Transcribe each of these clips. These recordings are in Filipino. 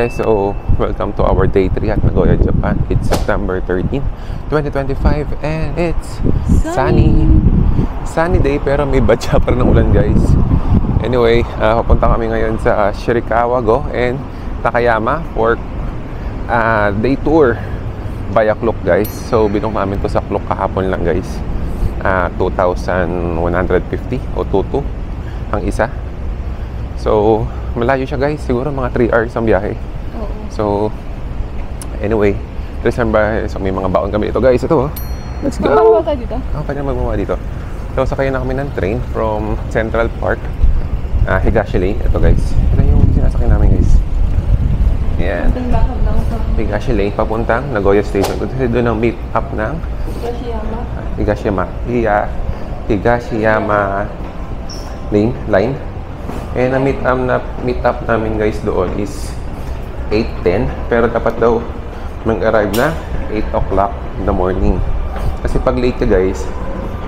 guys, so welcome to our day 3 at Nagoya, Japan. It's September 13, 2025 and it's sunny day pero may batya pa rin ng ulan guys. Anyway, papunta kami ngayon sa Shirakawa-go and Takayama for day tour via Klook guys. So binong namin to sa Klook kahapon lang guys. 2,150 o 22 ang isa. So malayo siya guys, siguro mga 3 hours ang biyahe. So anyway, December, so may mga baon kami dito guys. Ito let's go. Magmamawa tayo dito? Pwede na magmamawa dito. So sakay na kami ng train from Central Park, Higashi Lane. Ito guys, ito yung sinasakay namin guys. Yan, Higashi Lane papuntang Nagoya Station. Kasi doon ang meet up ng Higashiyama line. And ang meet up namin guys doon is 8:10, pero dapat daw mag-arrive na 8 o'clock in the morning. Kasi pag late ka guys,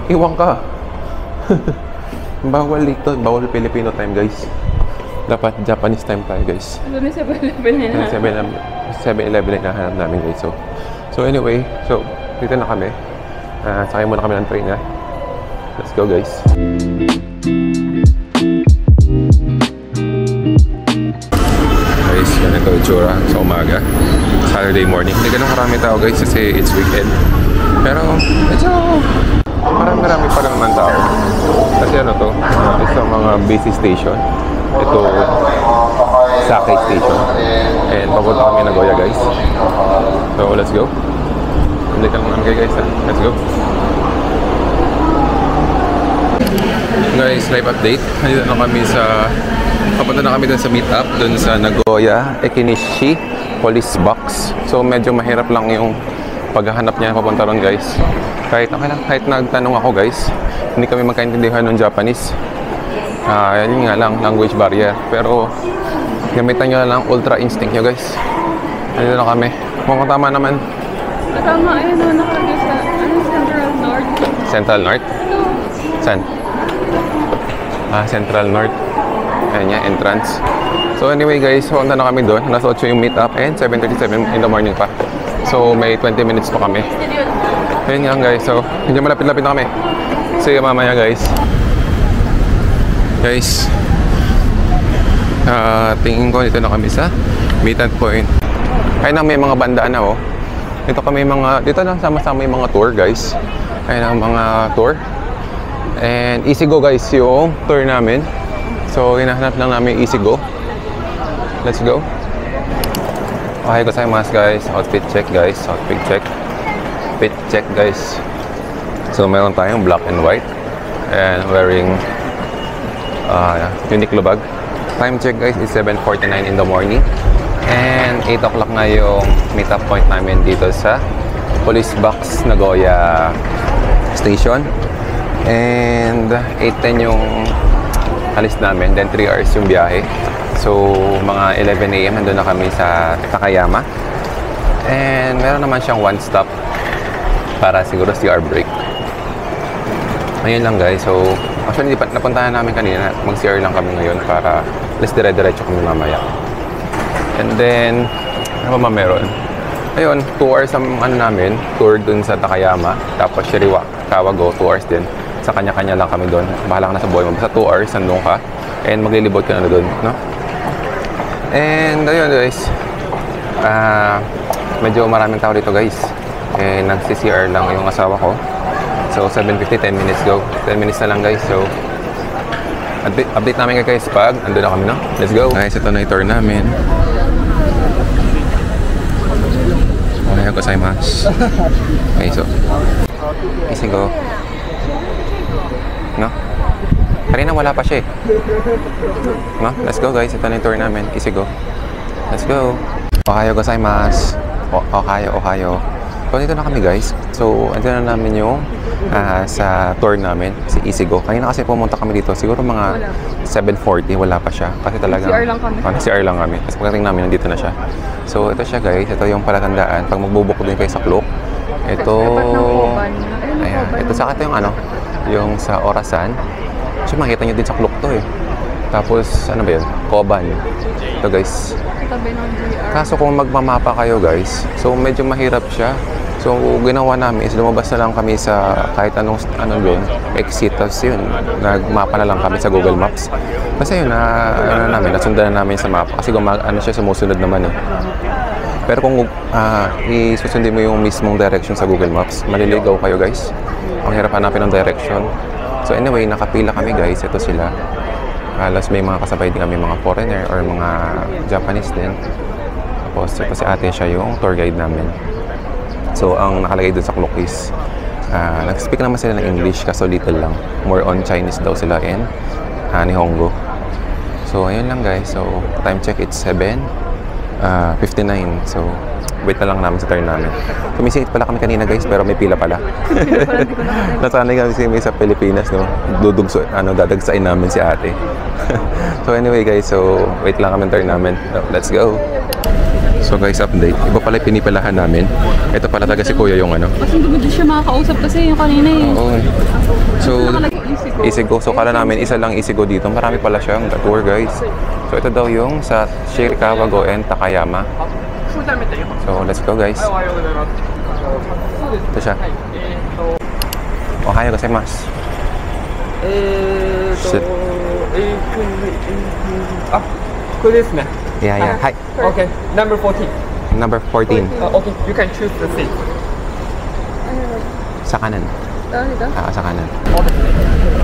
iwan ka. Bawal late to, bawal Filipino time guys. Dapat Japanese time tayo guys. Doon sa 7-Eleven 7-Eleven na hanap namin guys. So anyway, so dito na kami. Sakay muna kami ng train na. Let's go guys. Guys, ganito itsura sa umaga, Saturday morning. Hindi ganun karami tao guys kasi it's weekend. Pero medyo marami pa rin naman tao. Kasi ano to, isang mga busy station. Ito Sake Station. And papunta kami Nagoya guys. So let's go. Hindi ka lang namin guys ha. Let's go. Guys, live update. Nandito na kami sa papunta na kami dun sa meet-up dun sa Nagoya Ekinishi Police Box. So medyo mahirap lang yung paghahanap niya papunta ron guys. Kahit nagtanong ako guys, hindi kami magkaintindihan ng Japanese. Yun nga lang, language barrier. Pero gamitan nyo lang ultra instinct nyo guys. Nandito na kami. Mukhang tama naman. Tama, ayun o, nakalagay sa Central North. Central North? Saan? Central North. Ayan niya, entrance. So anyway guys, punta na kami doon. Nasa 8 yung meet up and 7:37 in the morning pa. So may 20 minutes pa kami. Ayun nga guys, so medyo malapit-lapit na kami. See you mamaya guys. Guys, tingin ko dito na kami sa meet-up point. Ayun na, may mga bandaan na oh. Dito na sama-sama yung mga tour guys. Ayun ang mga tour. And Easygo guys yung tour namin. So hinahanap lang namin Easygo. Let's go. Okay, gozaimasu guys. Outfit check guys. Outfit check. Fit check guys. So meron tayong black and white. And wearing Uniqlo bag. Time check guys is 7:49 in the morning. And 8 o'clock na yung meet-up point namin dito sa Police Box Nagoya Station. And 8:10 yung alis namin. Then 3 hours yung biyahe. So mga 11 AM nandun na kami sa Takayama. And meron naman siyang one stop para siguro CR break. Ayun lang guys. So actually napuntahan namin kanina. Mag-CR lang kami ngayon para let's dire-diretso kami mamaya. And then, ano ba meron? Ayun, 2 hours ang namin, tour dun sa Takayama. Tapos Shirakawa-go, 2 hours din. Sa kanya-kanya lang kami dun. Bahala ka na sa buhay mo. Basta 2 hours, nandun ka. And maglilibot ka na dun, no? And ayun guys. Medyo maraming tao dito guys. And nag-CCR lang yung asawa ko. So 7:50, 10 minutes go. 10 minutes na lang guys. So update namin guys pag andun na kami, no? Let's go. Guys, ito na yung tour namin. Ohayou gozaimasu. Okay, so Easygo. No? Kanina wala pa siya eh. No? Let's go guys. Ito na yung tour namin. Easygo. Let's go. Ohayou gozaimasu. Ohayou. So dito na kami guys. So andito na namin yung sa tour namin, si Easygo. Kanina kasi pumunta kami dito, siguro mga 7:40, wala pa siya. Kasi talagang CR lang kami. CR lang kami. Tapos pagdating namin, nandito na siya. So ito siya guys, ito yung palatandaan. Pag magbubuk din kayo sa Klook, ito, ayan, ito sa yung yung sa Orasan. So makikita nyo din sa Klook to eh. Tapos, ano ba yun? Koban. Ito guys. Tabi ng GR. Kaso kung magmamapa kayo guys, so medyo mahirap siya. So, ginawa namin is lumabas na lang kami sa kahit anong ano doon, exit. Tapos yun, nagmapa na lang kami sa Google Maps. Kasi yun, nasundan na namin sa mapa. Kasi ano siya, sumusunod naman eh. Pero kung isusundin mo yung mismong direction sa Google Maps, maliligaw kayo guys. Ang hirap hanapin ng direction. So anyway, nakapila kami guys. Ito sila. Alas may mga kasabay din kami, mga foreigner or mga Japanese din. Tapos ito si ate, siya yung tour guide namin. So ang nakalagay dun sa clock is nag-speak naman sila ng English kaso little lang. More on Chinese daw sila and Nihongo. So ayun lang guys. So time check, it's 7:59. So wait na lang namin sa turn namin. Tumisingit pala kami kanina guys, pero may pila pala. Nasanay kami sa Pilipinas, no? Dadagsain namin si ate. So anyway guys, so wait lang kami turn namin. So, let's go. So guys, update. Iba pala pinipilahan namin. Ito pala talaga si kuya yung ano. Kasi hindi mo siya makakausap kasi yung kanina eh. Oo. So, Nakalagay Easygo. Easygo. So kala namin isa lang Easygo dito. Marami pala siyang tour guys. So ito daw yung sa Shirakawa and Takayama. So let's go guys. Ito siya. Ohayo gozaimasu. Shit. これですね。 Yeah, yeah. Hi. Okay, number 14. Number 14. Okay, you can choose the seat. Sa kanan. Dito? Sa kanan.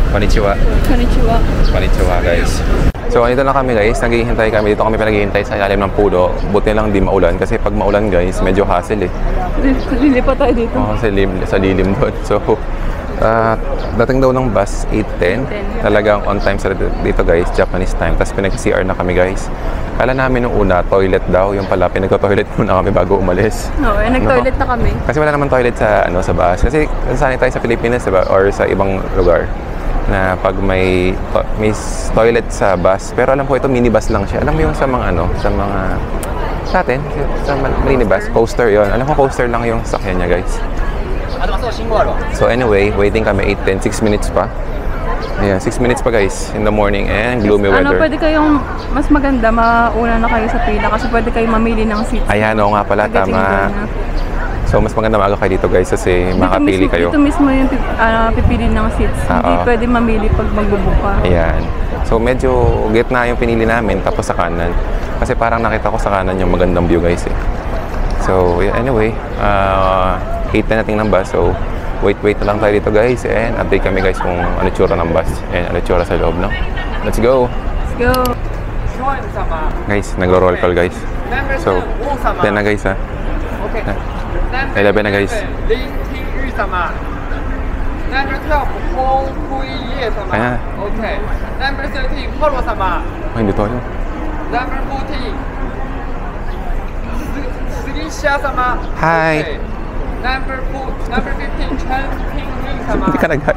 Konnichiwa. Konnichiwa. Konnichiwa guys. So andito na kami guys, naghihintay kami. Dito kami pinaghihintay sa ilalim ng puno. Buti lang di maulan kasi pag maulan guys, medyo hassle eh. Lilipat tayo dito. Oo, sa lilim doon. So, dating daw ng bus, 8:10. Talagang on time sa dito guys, Japanese time. Tapos pinag-CR na kami guys. Kala namin nung una, toilet daw. Yung pala, pinag-toilet muna kami bago umalis. Oo, nag-toilet na kami. Kasi wala naman toilet sa bus. Kasi sanay tayo sa Pilipinas, diba? Or sa ibang lugar na pag may toilet sa bus. Pero alam ko ito, minibus lang siya. Alam mo yung sa mga sa atin, sa minibus, coaster yon. Alam ko coaster lang yung sakyan niya guys. So anyway, waiting kami 8:10, 6 minutes pa. Ayan, 6 minutes pa guys in the morning and gloomy weather. Pwede kayong mas maganda, mauna na kayo sa pila kasi pwede kayong mamili ng seats. Ayan, oo nga pala, tama. So mas maganda maaga kayo dito guys kasi makapili kayo. Dito mismo yung pipili ng seats. Hindi pwede mamili pag magbubook ka. Ayan. So medyo gitna yung pinili namin tapos sa kanan. Kasi parang nakita ko sa kanan yung magandang view guys eh. So yeah, anyway, 8:10 nating ng bus. So wait na lang tayo dito guys and update kami guys kung ano tsura ng bus and ano tsura sa loob, no? Let's go! Let's go! Guys, nagro-roll call guys. So, 10 na guys ha. Okay. 11 na guys. Number 12, Hong Kui-ye-sama. Ayan. Okay. Number 13, Poro-sama. Ay, hindi to yun. Number 14, Sugisha-sama. Hi! Okay. Number 15, Chen Ping-ling-sama. Hindi ka nag-hi.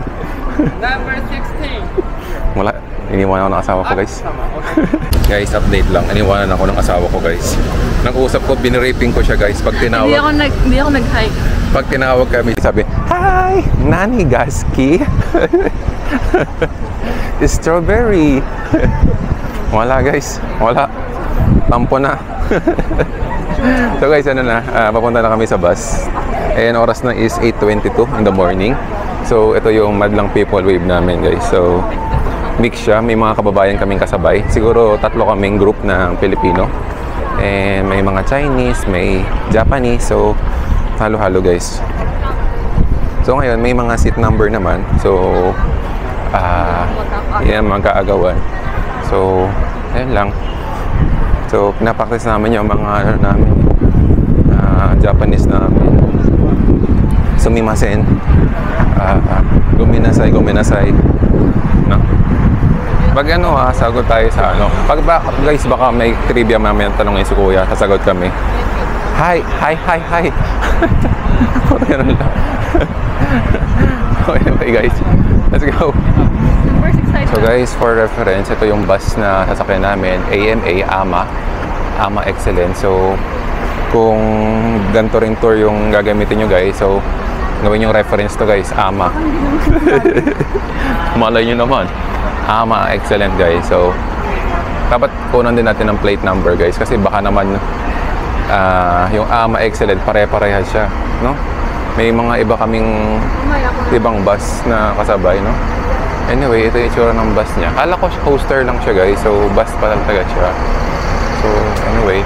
Number 16, Wala. Iniwanan ako ng asawa ko guys. Sama. Okay. Guys, update lang. Iniwanan ako ng asawa ko guys. Nag-usap ko, biniraping ko siya guys. Pag tinawag, Hindi ako nag-hike. pag tinawag kami, sabi, "Hi! Nani Gaski?" Strawberry. Wala guys. Wala. Tampo na. So guys, ano na, papunta na kami sa bus. And oras na is 8:22 in the morning. So ito yung Madlang People Wave namin guys. So mix siya, may mga kababayan kaming kasabay. Siguro 3 kaming group ng Pilipino. And may mga Chinese, may Japanese. So halo-halo guys. So ngayon may mga seat number naman. So yan, magkaagawan. So ayun lang. So pinapractice namin yung mga namin, Japanese namin. Sumimasen. Guminasay. No? Pag sagot tayo sa ano. Guys, baka may trivia mamaya tanongin si Kuya. Sasagot kami. Hi. Ganun lang. Okay guys. Let's go. So guys, for reference, ito yung bus na sasakyan namin. AMA Excellence. So kung ganito rin tour yung gagamitin nyo guys, so gawin yung reference to guys, AMA. Malay nyo naman, AMA Excellent guys. So dapat kunan din natin ng plate number guys kasi baka naman yung AMA Excellent pare-parehas siya, no? May mga iba kaming ibang bus na kasabay, no? Anyway, ito yung itsura ng bus niya. Kala ko coaster lang siya guys, so bus pa lang talaga siya. So anyway,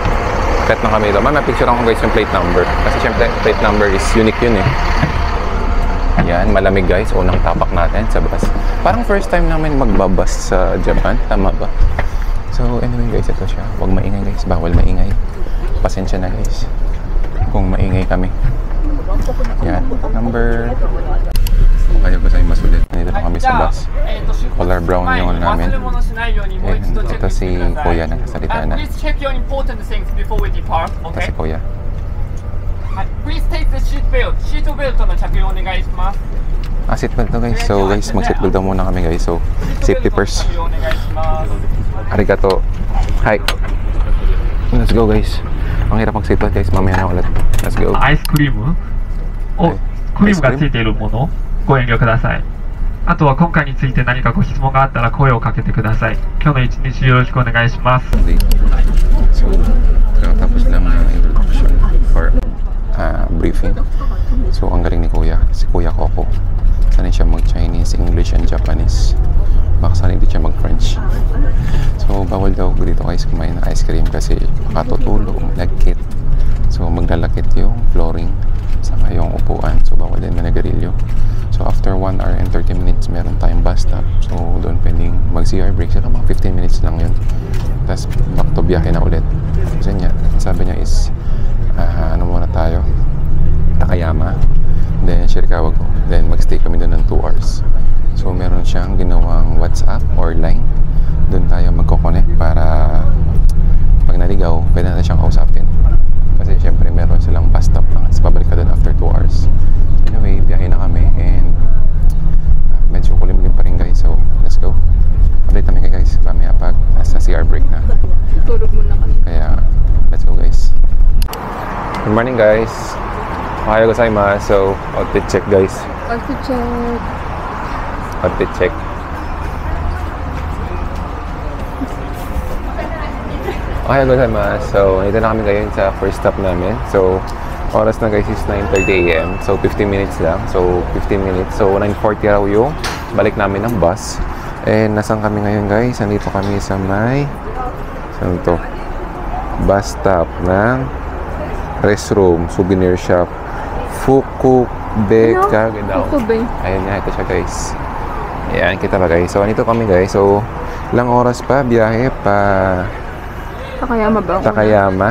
cut na kami ito. May picture ako guys yung plate number kasi syempre plate number is unique yun eh. Yan, malamig guys, unang tapak natin sa bus. Parang first time namin magbabus sa Japan, tama ba? So anyway guys, ito siya. Huwag maingay guys, bawal maingay. Pasensya na guys kung maingay kami. Yan, number... Kaya ba sa'yo masulit? Nandito na kami sa bus. Color brown yung namin. And ito si Kuya na salita na. Please check your important things before we depart, Ito okay? si Kuya. Please take the seat belt. Seat belt の着用お願いします。 Seatbelt to guys. So guys, mag-seatbelt daw muna kami guys. So, safety first. 着用お願いします。 Arigato. Hi. Let's go guys. Ang hirap mag-seatbelt guys. Mamaya na ulit. Let's go. アイスクリームを、クリームがついているものご遠慮ください。あとは今回について何かご質問があったら声をかけてください。今日の一日よろしくお願いします。 So, tapos lang na introduction for briefing. So, ang galing ni Kuya. Si Kuya Coco. Sanay siya mag-Chinese, English, and Japanese. Baka sanay din siya mag-French. So, bawal daw dito guys kumain ng ice cream kasi makatutulog, lagkit. So, maglalakit yung flooring saka yung upuan. So, bawal din manigarilyo. So, after 1 hour and 30 minutes, meron tayong bus stop. So, doon pwedeng mag-CR break. Saka mga 15 minutes lang yun. Tapos, back to biyahe na ulit. Kasi niya, sabi niya is, ano muna tayo? Takayama. Then, Shirakawa ko. Then, mag-stay kami doon ng 2 hours. So, meron siyang ginawang WhatsApp or line. Doon tayo magkoconnect para pag naligaw, pwede na siyang kausapin. Kasi, syempre, meron silang bus stop lang. Tapos, pabalik ka doon after 2 hours. Anyway, biyahe na kami and medyo kulimlim pa rin guys. So, let's go. Update kami guys mamaya pag nasa CR break na. Tulog muna kami. Kaya, let's go guys. Good morning guys. Ohayou gozaimasu. So, outfit check guys. Outfit check. Outfit check. Ohayou gozaimasu. So, nandito na kami ngayon sa first stop namin. So, oras na guys is 9:30 AM. So, 15 minutes lang. So, 15 minutes. So, 9:40 raw yung balik namin ng bus. And, nasan kami ngayon guys? Nandito kami sa may... Saan to? Bus stop ng restroom, souvenir shop. Fukubeka. Fukube. Ayun nga, ito siya guys. Ayan, kita ba guys? So, nandito kami guys. So, ilang oras pa, biyahe pa Takayama ba? Takayama.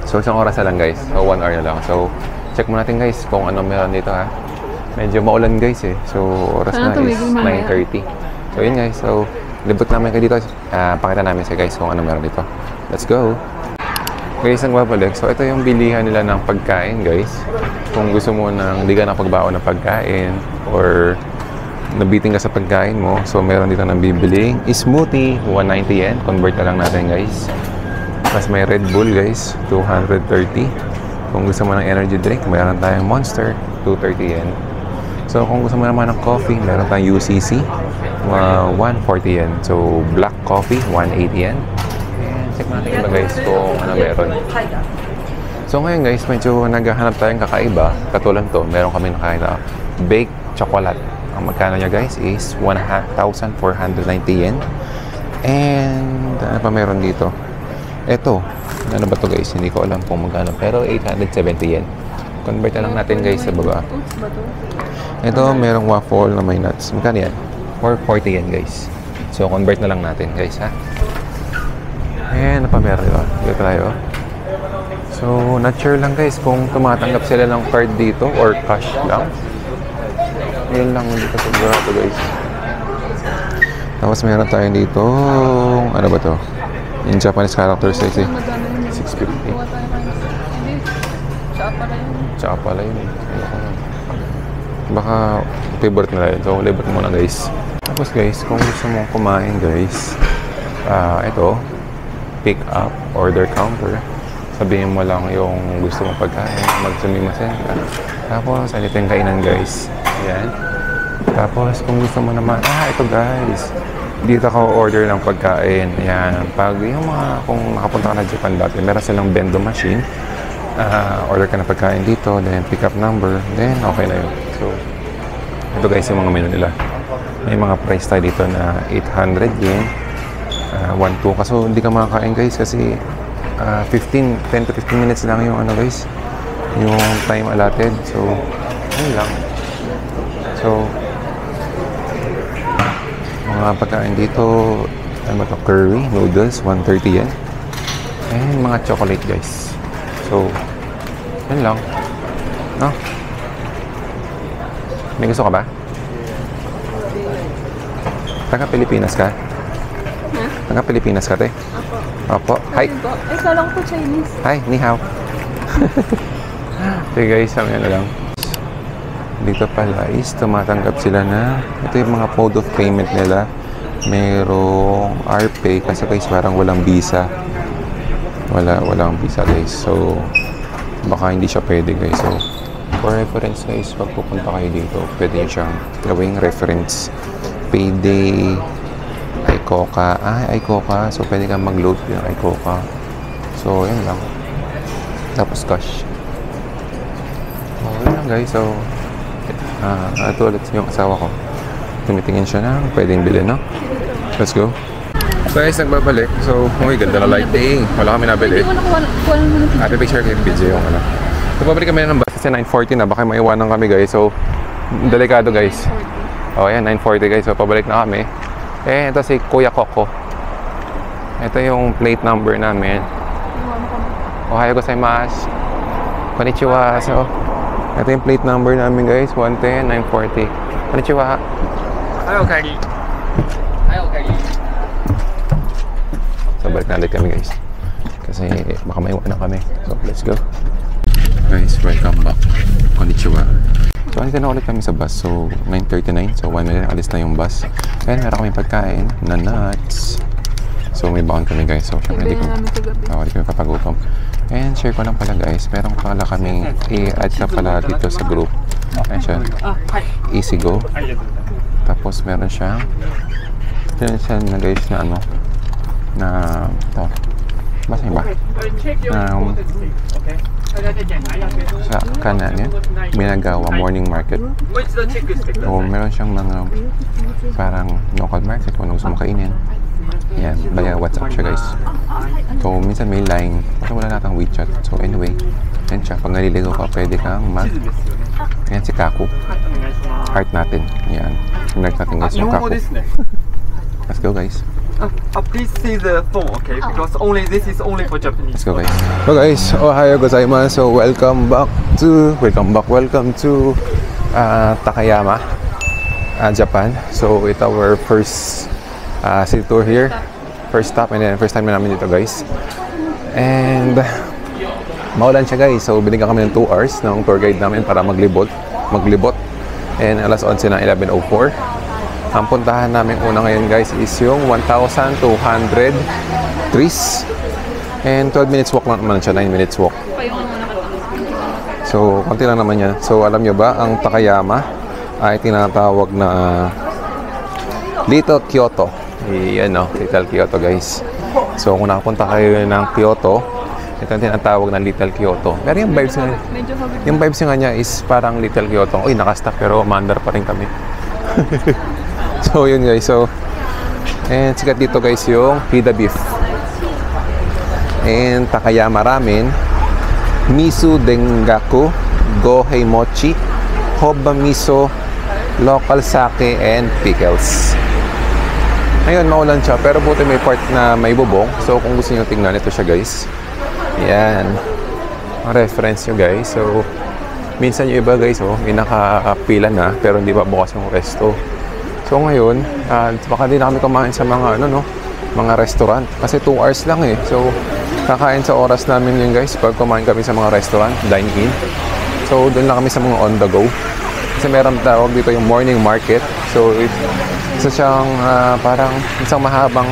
So, isang oras na lang guys. So, 1 hour na lang. So, check muna natin guys kung ano meron dito ha. Medyo maulan guys eh. So, oras Sana na is tumigil mamaya. 9:30. So, yun guys. So, libot namin kayo dito. Pakita namin sa guys kung ano meron dito. Let's go! Guys, ang babalik. So, ito yung bilihan nila ng pagkain guys. Kung gusto mo nang hindi ka nakapagbaon ng pagkain or nabiting ka sa pagkain mo. So, meron dito ng bibiling smoothie, 190 yen. Convert na lang natin guys. Tapos may Red Bull guys, 230. Kung gusto mo ng energy drink, mayroon tayong Monster, 230 yen. So kung gusto mo naman ng coffee, meron tayong UCC, 140 yen. So black coffee, 180 yen. And check natin iba guys kung ano meron. So ngayon guys, medyo naghahanap tayong kakaiba. Katulad to, meron kami nakakita baked chocolate. Ang magkano niya guys is 1,490 yen. And ano pa meron dito? Eto, ano ba to guys? Hindi ko alam kung magkano. Pero 870 yen. Convert na lang natin guys sa baba. Ito, merong waffle na may nuts. Magkano yan? 440 yen guys. So, convert na lang natin guys ha. And, ano pa meron dito? Dito tayo. So, not sure lang guys kung tumatanggap sila ng card dito or cash lang. Yun lang dito sa sigurado guys. Tapos meron tayo dito. Ano ba to? In Japanese characters, I see. 650. Tsaka pala yun. Baka favorite nila yun. So, libot muna guys. Tapos guys, kung gusto mong kumain guys, ito, pick up, order counter. Sabihin mo lang yung gusto mong pagkain. Magsumimasen ka. Tapos, ano yung kainan guys. Ayan. Tapos, kung gusto mo naman, ito guys. dito ka order ng pagkain. Yan. Pag yung mga, kung nakapunta ka na Japan dati, meron silang bendo machine. Order ka ng pagkain dito, then pick up number, then okay na yun. So, ito guys yung mga menu nila. May mga price tayo dito na 800 yen. 1-2. Kaso hindi ka makakain guys kasi 10 to 15 minutes lang yung ano guys, yung time allotted. So, ayun lang. So, mga pagkain dito, ano to, curry, noodles, 130 yen. And mga chocolate guys. So, yun lang. No? May gusto ka ba? Taga Pilipinas ka? Taga Pilipinas ka, te? Opo. Hi. Eh, kala ko po Chinese. Hi, ni hao. So guys, ano lang. Dito pala is tumatanggap sila na ito yung mga mode of payment nila. Merong RPay kasi guys parang walang visa. Walang visa guys. So baka hindi siya pwede guys. So for reference guys, pag pupunta kayo dito, pwede nyo siyang gawing reference. Payday, iCoca. iCoca. So pwede kang mag-load yung iCoca. So yun lang. Tapos cash. So yun lang guys. So ito ulit yung asawa ko. Tumitingin siya na pwedeng bilhin, no? Let's go. So guys, nagbabalik. So, ganda na lighting. Wala kami nabili. Ate, picture kayo yung video yung ano. So, pabalik kami ng bus kasi 9:40 na. Baka maiwanan kami guys. So, delikado guys. O, yan, 9:40 guys. So, pabalik na kami. Eh, ito si Kuya Coco. Ito yung plate number namin. Ohayo gozaimasu. Konnichiwa. So, ito yung plate number namin guys. 110, 940. Konnichiwa. Hi, Okagi. Hi, Okagi. So, balik na ulit kami guys. Kasi baka maiwanan kami. So, let's go. Guys, welcome back. Konnichiwa. So, andito na ulit kami sa bus. So, 9:39. So, 1 minute alis na yung bus. And meron kami pagkain na nuts. So, may baon kami guys. So, syempre hindi kami papagutom. And share ko lang pala guys. Meron pala kaming i-add ka pala dito sa group. Ayan siya. Easygo. Tapos meron siya. Meron siya na guys na ano. Na ito. Basta ba? Sa kanan yan. Minagawa morning market. So, meron siyang mga parang local market kung ano gusto mo kainin. Yan, via WhatsApp siya guys. So, minsan may line. Kasi wala natang WeChat. So, anyway, yan siya. Pag naliligaw ka, pwede kang yan si Kaku. Heart natin. Yan. Heart natin guys yung Kaku. Let's go guys. Please see the phone, okay? Because this is only for Japanese. Let's go guys. So guys, ohayo gozaimasu. So, welcome to Takayama, Japan. So, it's our first city tour here. First stop and then first time na namin dito guys. And maulan siya guys. So binigyan kami ng 2 hours ng tour guide namin para maglibot. And alas 11 na 11:04. Ang puntahan namin una ngayon guys is yung 1,200 trees. And 12 minutes walk lang naman siya, 9 minutes walk. So konti lang naman yan. So alam nyo ba, ang Takayama ay tinatawag na Little Kyoto. Yan o, Little Kyoto guys. So kung nakapunta kayo ng Kyoto, ito ang tinatawag na Little Kyoto. Pero yung vibes nga niya is parang Little Kyoto. Uy, nakastop pero mandar pa rin kami. So yun guys. So, and sikat dito guys yung pita beef. And Takayama ramen, miso dengaku, gohei mochi, hoba miso, local sake, and pickles. Ngayon, maulan siya, pero buti may part na may bubong. So, kung gusto nyo tingnan, ito siya guys. Yan. Ang reference nyo guys. So, minsan yung iba guys, may nakapila na, pero hindi pa bukas yung resto. So, ngayon, baka din na kami kumain sa mga, mga restaurant. Kasi 2 hours lang eh. So, kakain sa oras namin yun guys, pag kumain kami sa mga restaurant, dine-in. So, doon lang kami sa mga on-the-go. Kasi meron tawag dito yung morning market. So, isa siyang parang isang mahabang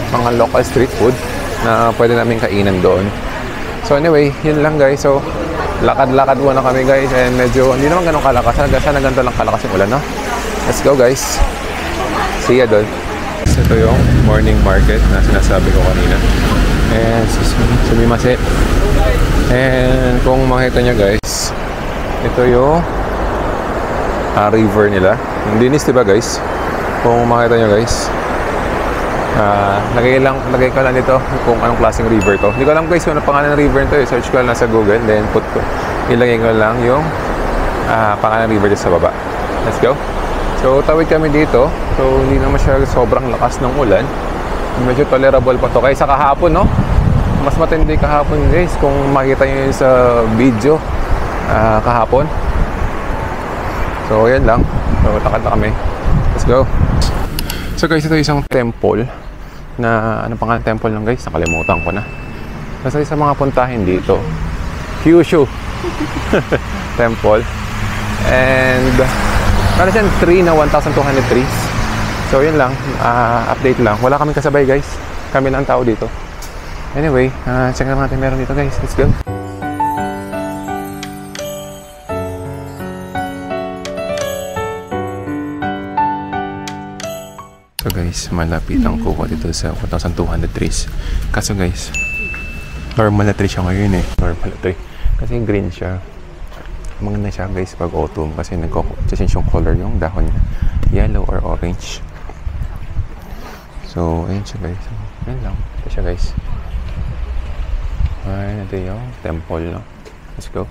mga local street food na pwede namin kainan doon. So anyway, yun lang guys. So lakad-lakad muna kami guys and medyo hindi naman ganun kalakas. Sana ganito lang kalakas yung ulan, no? Let's go guys. See ya doon. ito yung morning market na sinasabi ko kanina. And sumimaset. And kung makita nyo guys, ito yung river nila. Yung Dinis, diba guys? Kung makita nyo guys, lagay ko lang dito kung anong klaseng river to. Hindi ko alam guys kung ano pangalan ng river to. Search ko lang sa Google, then ilagay ko lang yung pangalan ng river dito sa baba. Let's go. So tawid kami dito. So hindi naman siya sobrang lakas ng ulan. Medyo tolerable pa to kaysa kahapon, no? Mas matindi kahapon guys kung makita nyo yun sa video kahapon. So yan lang. So takad na kami. Let's go. So guys, ito isang temple na ano pangalan temple lang guys? Nakalimutan ko na. Basta sa mga puntahin dito, Kyushu temple. And para siyang tree na 1,200 trees. So yun lang, update lang. Wala kaming kasabay guys. Kami lang tao dito. Anyway, check na natin meron dito guys. Let's go. So guys, malapit ang kuha dito sa 1,200 trees. Kaso guys, normal na tree siya ngayon eh. Normal na tree. Kasi green siya. Maganda siya guys pag autumn kasi nagko-change yung color yung dahon niya. Yellow or orange. So, ayun siya guys. Ayun lang. Ito siya guys. Ayun, ito yung temple, no? Let's go.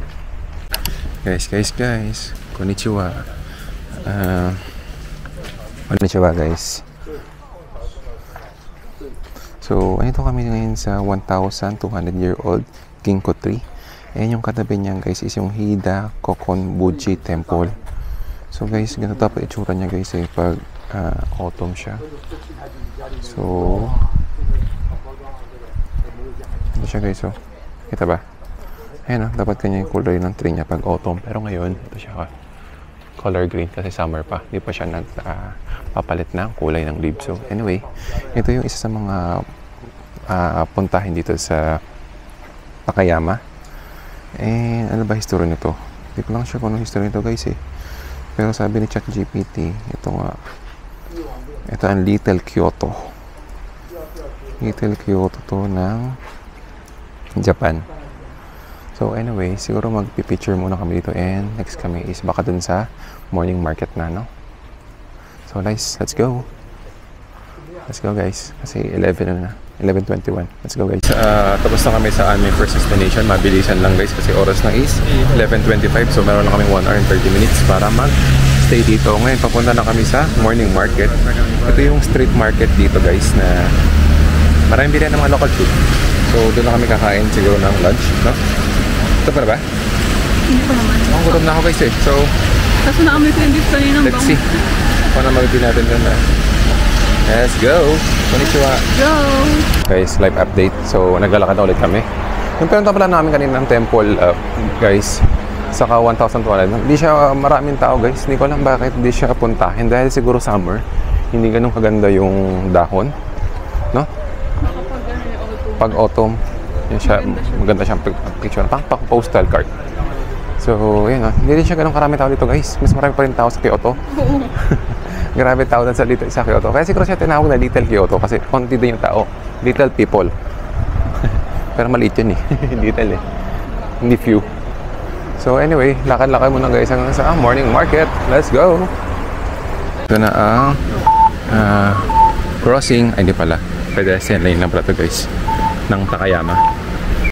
Guys. Konnichiwa. Konnichiwa guys. So, ayun kami ngayon sa 1,200-year-old ginkgo tree. Ayan yung katabi niya guys is yung Hida Kokonbuchi Temple. So guys, ganito dapat itsura niya guys eh pag autumn siya. So ito siya guys oh. Kita ba? Ayan oh, dapat kanya yung kulay ng tree niya pag autumn. Pero ngayon, ito siya color green kasi summer pa. Hindi pa siya nagpapalit ng kulay ng leaves. So anyway, ito yung isa sa mga puntahin dito sa Takayama. And ano ba history nito? Hindi ko lang sure kung ano history nito guys eh. Pero sabi ni ChatGPT, ito ang Little Kyoto. Little Kyoto to ng Japan. So anyway, siguro magpipicture muna kami dito and next kami is baka dun sa morning market na, no? So guys, let's go. Let's go guys. Kasi 11:21. Let's go guys. Tapos na kami sa aming first destination. Mabilisan lang guys kasi oras na is 11:25. So meron na kami 1 hour and 30 minutes para mag-stay dito. Ngayon papunta na kami sa morning market. Ito yung street market dito guys na maraming bilihan ng mga local food. So doon na kami kakain siguro ng lunch, no? Ito pa na ba? Hindi pa naman. Ang gutom na ako guys eh. So Kaso naamoy ko yung beef kanina. let's see. Kung na mag-bin natin doon na. Let's go! Konnichiwa! Go! Guys, live update. So, naglalakad na ulit kami. Yung pinunta pala namin kanina ng temple, guys, saka 1,200. Hindi siya maraming tao, guys. Hindi ko alam bakit hindi siya puntahin. Dahil siguro summer, hindi ganun kaganda yung dahon. No? Pag autumn, yun siya, maganda siyang picture. Pang postal card. So, yun. Hindi rin siya ganun karami tao dito, guys. Mas marami pa rin tao sa Kyoto. Grabe tao sa Kyoto. Kaya siguro siya tinawag na Little Kyoto kasi konti din yung tao. Little people. Pero maliit yun eh. Little eh. Hindi few. So anyway, lakad-lakad muna guys hanggang sa morning market. Let's go! Ito na ang crossing. Ay, hindi pala. Pedestrian lane lang pala ito guys. Ng Takayama.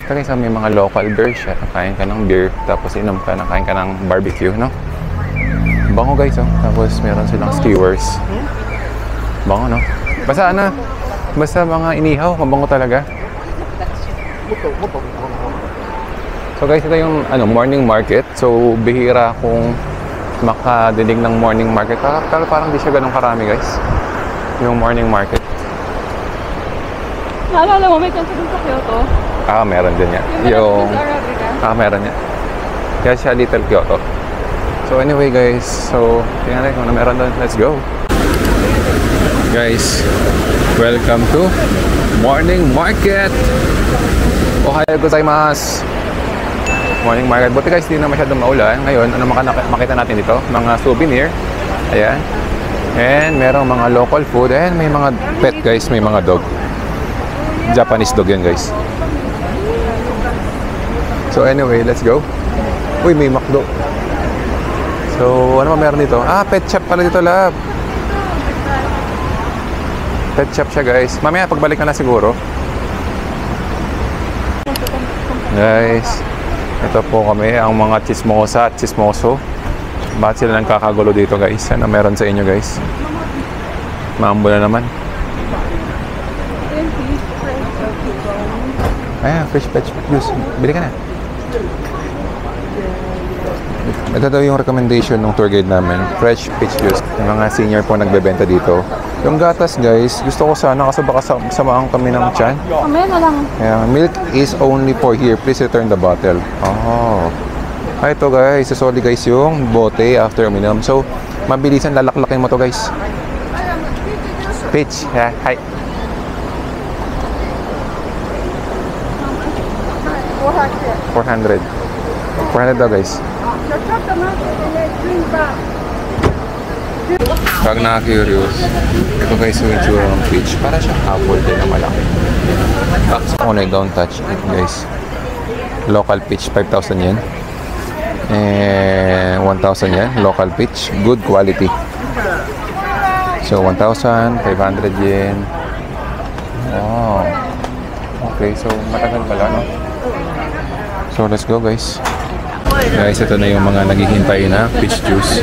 Ito guys, may mga local beer siya. Kain ka ng beer. Tapos inom ka, kain ka ng barbecue, no? Bango guys, oh. Tapos meron silang skewers. Bango, no? Basta mga inihaw, mabango talaga. So guys, ito yung morning market. So bihira kung makadinig ng morning market. Pero parang di siya ganun karami guys. Yung morning market. Naalala mo, may kanto dun sa Kyoto? Meron din yan. Meron yan. Kaya siya Little Kyoto. So anyway guys, so tingnan natin kung meron doon. Let's go! Guys, welcome to morning market! Ohayo gozaimasu! Morning market. Buti guys, hindi na masyadong maulan. Ngayon, ano makita natin dito? Mga souvenir. Ayan. And merong mga local food. And may mga pet guys, may mga dog. Japanese dog yan guys. So anyway, let's go. Uy, may McDo. So ano pa meron dito? Ah, pet shop pala dito, love. Pet shop siya guys. Mamaya pagbalik na siguro. Guys, ito po kami ang mga chismosa at chismoso. Bakit sila nagkakagulo dito guys? Ano meron sa inyo guys? Maambo na naman. Ayan, fresh pet juice. Bili ka na. Ito daw yung recommendation ng tour guide namin. Fresh peach juice. Yung mga senior po nagbebenta dito. Yung gatas guys, gusto ko sana kasi baka samaan kami ng tiyan. Mamaya na lang. Yeah, milk is only for here. Please return the bottle. Oh. Ah, ito guys, susoli guys yung bote after uminom. So, mabilisan lalaklakin mo to guys. Peach, yeah, hi. 400. 400 daw guys. Pag na-curious, ito guys yung itsura ng peach. Para siyang apple din na malaki. Only don't touch it guys. Local peach, 5,000 yen. And 1,000 yen. Local peach, good quality. So 1,500 yen. Oh. Okay, so matagal pala, no? So let's go guys. Guys, ito na yung mga naghihintay na peach juice.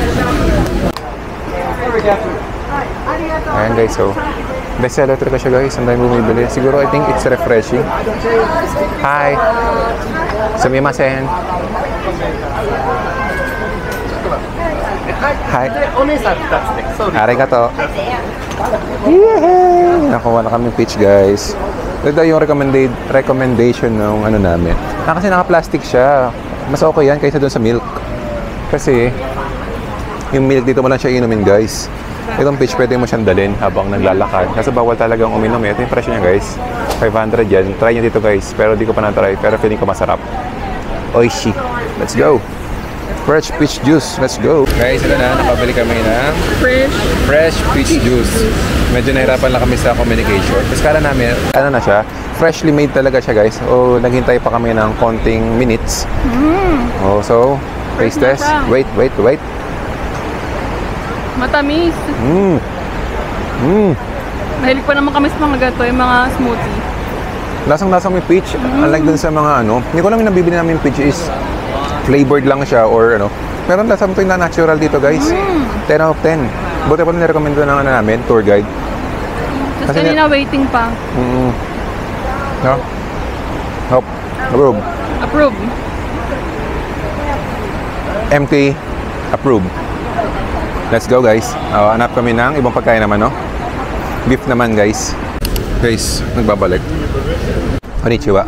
Ayan guys, so bestseller talaga siya guys. Ang dami bumibili. Siguro I think it's refreshing. Hi! Sumimasen! Hi! Arigato! Yehey! Nakuha na kami peach guys. Ito yung recommendation ng ano namin. Kasi naka-plastic siya. Mas okay yan kaysa doon sa milk. Kasi yung milk dito mo lang siya inumin guys. Itong peach pwede mo siyang dalhin habang naglalakad. Kasi bawal talagang uminom eh. Ito yung presyo niya guys. 500 yan. Try nyo dito guys. Pero di ko pa na-try. Pero feeling ko masarap. Oishi. Let's go. Fresh peach juice. Let's go. Guys, ito na. Nakabili kami ng fresh peach juice. Medyo nahirapan lang kami sa communication. Tapos kala namin, ano na siya, freshly made talaga siya guys. O naghintay pa kami ng konting minutes. Oh, so, taste test. Wait. Matamis. Mahilig pa naman kami sa mga gato, yung mga smoothie. Lasang-lasang may peach. Unlike dun sa mga ano, hindi ko lang yung nabibili namin peach is flavored lang siya or ano. Meron lasang ito na natural dito guys. 10 out of 10. Buti pa nirecommend na ng namin, tour guide. Tapos kanina waiting pa. No? Nope. Approve. MK approve. Let's go guys. Hanap kami ng ibang pagkain naman, no? Beef naman guys. Guys, nagbabalik. Konnichiwa.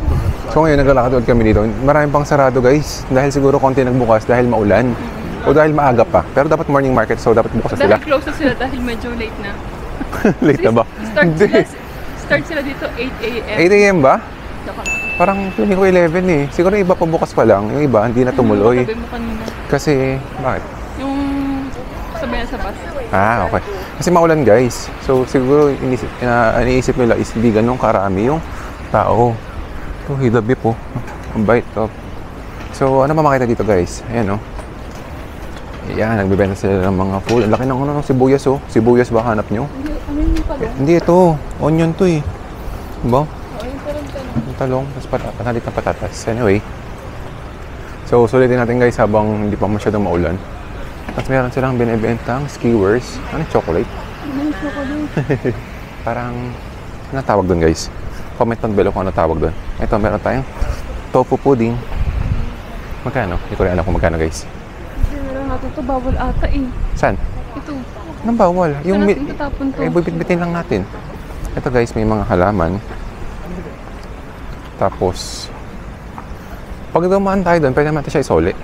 So ngayon naglalakad ulit kami dito. Maraming pang sarado guys. Dahil siguro konti nagbukas dahil maulan. O dahil maaga pa. Pero dapat morning market so dapat bukas na sila. Dahil close na sila dahil medyo late na. Late na ba? Start sila dito 8 a.m. 8 a.m. ba? Parang feeling ko 11 eh. Siguro iba pa bukas pa lang. Yung iba hindi na tumuloy. Sabi mo kanina. Kasi, bakit? Yung sabay na sa bus. Ah, okay. Kasi maulan guys. So siguro iniisip nila is hindi ganun karami yung tao. Ito, hida beef oh. Ang bait to. So ano pa makita dito guys? Ayan oh. Ayan, nagbibenta sila ng mga food. Ang laki ng ano, sibuyas oh. Sibuyas ba hanap nyo? Hindi ito. Onion to eh. Diba? Yung talong. Tapos panalit ng patatas. Anyway. So sulitin natin guys habang hindi pa masyadong maulan. Tapos meron silang binibentang skewers. Ano chocolate? Ano chocolate? Parang, ano tawag doon guys? Comment down below kung ano tawag doon. Ito, meron tayong tofu pudding. Magkano? Hindi ko rin alam kung magkano guys. Meron natin ito, bawal ata eh. Saan? Ito. Anong bawal? Saan natin tatapon to? Eh, bibit-bitin lang natin. Ito guys, may mga halaman. Tapos, pag dumaan tayo doon, pwede naman siya isoli.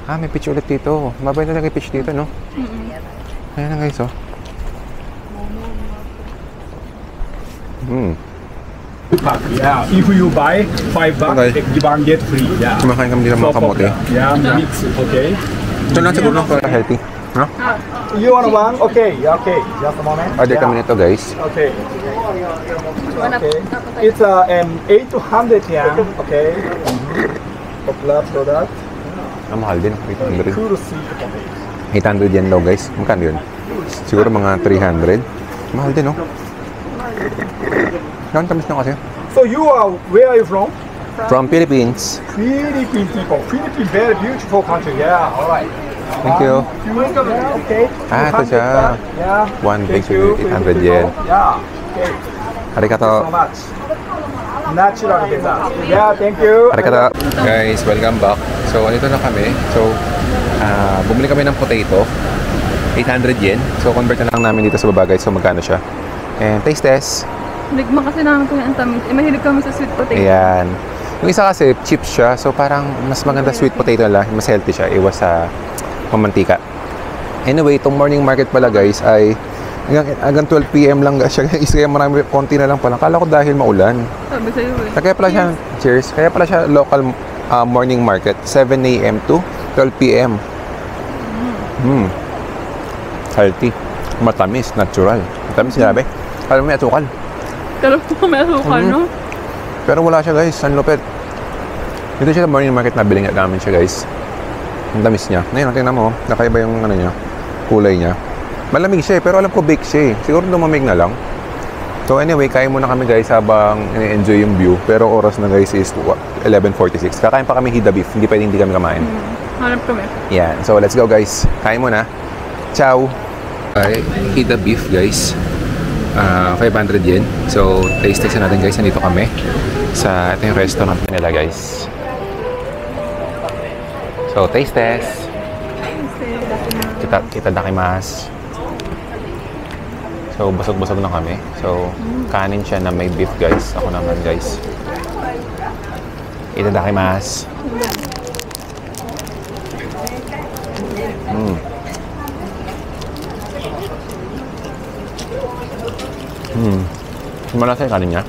Ah, may peach ulit dito. Mabay na lang yung peach dito, no? Ayan na guys, oh. Yeah, if you buy 5 bucks, Okay. you can get free. Yeah. Kumakain kami dito ng mga kamote. Yeah, mix, okay. Ito lang siguro para healthy. No? You want one? Okay, okay. Just a moment. Order Yeah. kami nito guys. Okay. Okay. It's 800 yen. Okay. Popular product. Ang mahal din. 800. Cool sweet potato. 800 yen daw guys. Magkano yun? Siguro mga 300. Mahal din, no? Ang tamis na kasi. So where are you from? From Philippines. Philippine people. Philippines, very beautiful country. Yeah. All right. Thank you. Okay. Ah, ito siya. Yeah. One big Thank you. 800 yen. Yeah. Okay. Arigato. So much. Natural dessert. Yeah. Thank you. Arigato. Guys, welcome back. So, andito na kami. So, bumili kami ng potato. 800 yen. So, convert na lang namin dito sa baba guys. So, magkano siya. And taste test. Ligma kasi namin kung yung tamis. Mahilig kami sa sweet potato. Ayan. Yung isa kasi, chips siya. So, parang mas maganda sweet potato lang. Mas healthy siya. Iwas sa pamantika. Anyway, itong morning market pala guys ay hanggang 12 PM lang siya guys. Kaya marami, konti na lang pala. Kala ko dahil maulan. Sabi sa'yo eh. Kaya pala siya, cheers. Kaya pala siya local morning market. 7 AM to 12 PM. Healthy. Matamis, natural. Matamis, grabe. Alam mo, may atukal. Pero may asukal, no? Pero wala siya guys, ang lupit. Dito siya sa morning market, nabili nga namin siya guys. Ang tamis niya. Ngayon, tingnan mo, nakaiba yung ano niya, kulay niya. Malamig siya pero alam ko bake siya eh. Siguro lumamig na lang. So anyway, kain muna kami guys habang enjoy yung view. Pero oras na guys is 11:46. Kakain pa kami hida beef, hindi pwedeng hindi kami kamain. Hanap kami. Yeah, so let's go guys. Kain muna. Ciao! Okay, hida beef guys. 500 yen. So, taste test natin guys. Nandito kami sa ito yung restaurant nila guys. So, taste test. Kita dakimasu. So, busog-busog na kami. So, kanin siya na may beef guys. Ako naman guys. Kita dakimasu. Malasa yung kanin niya.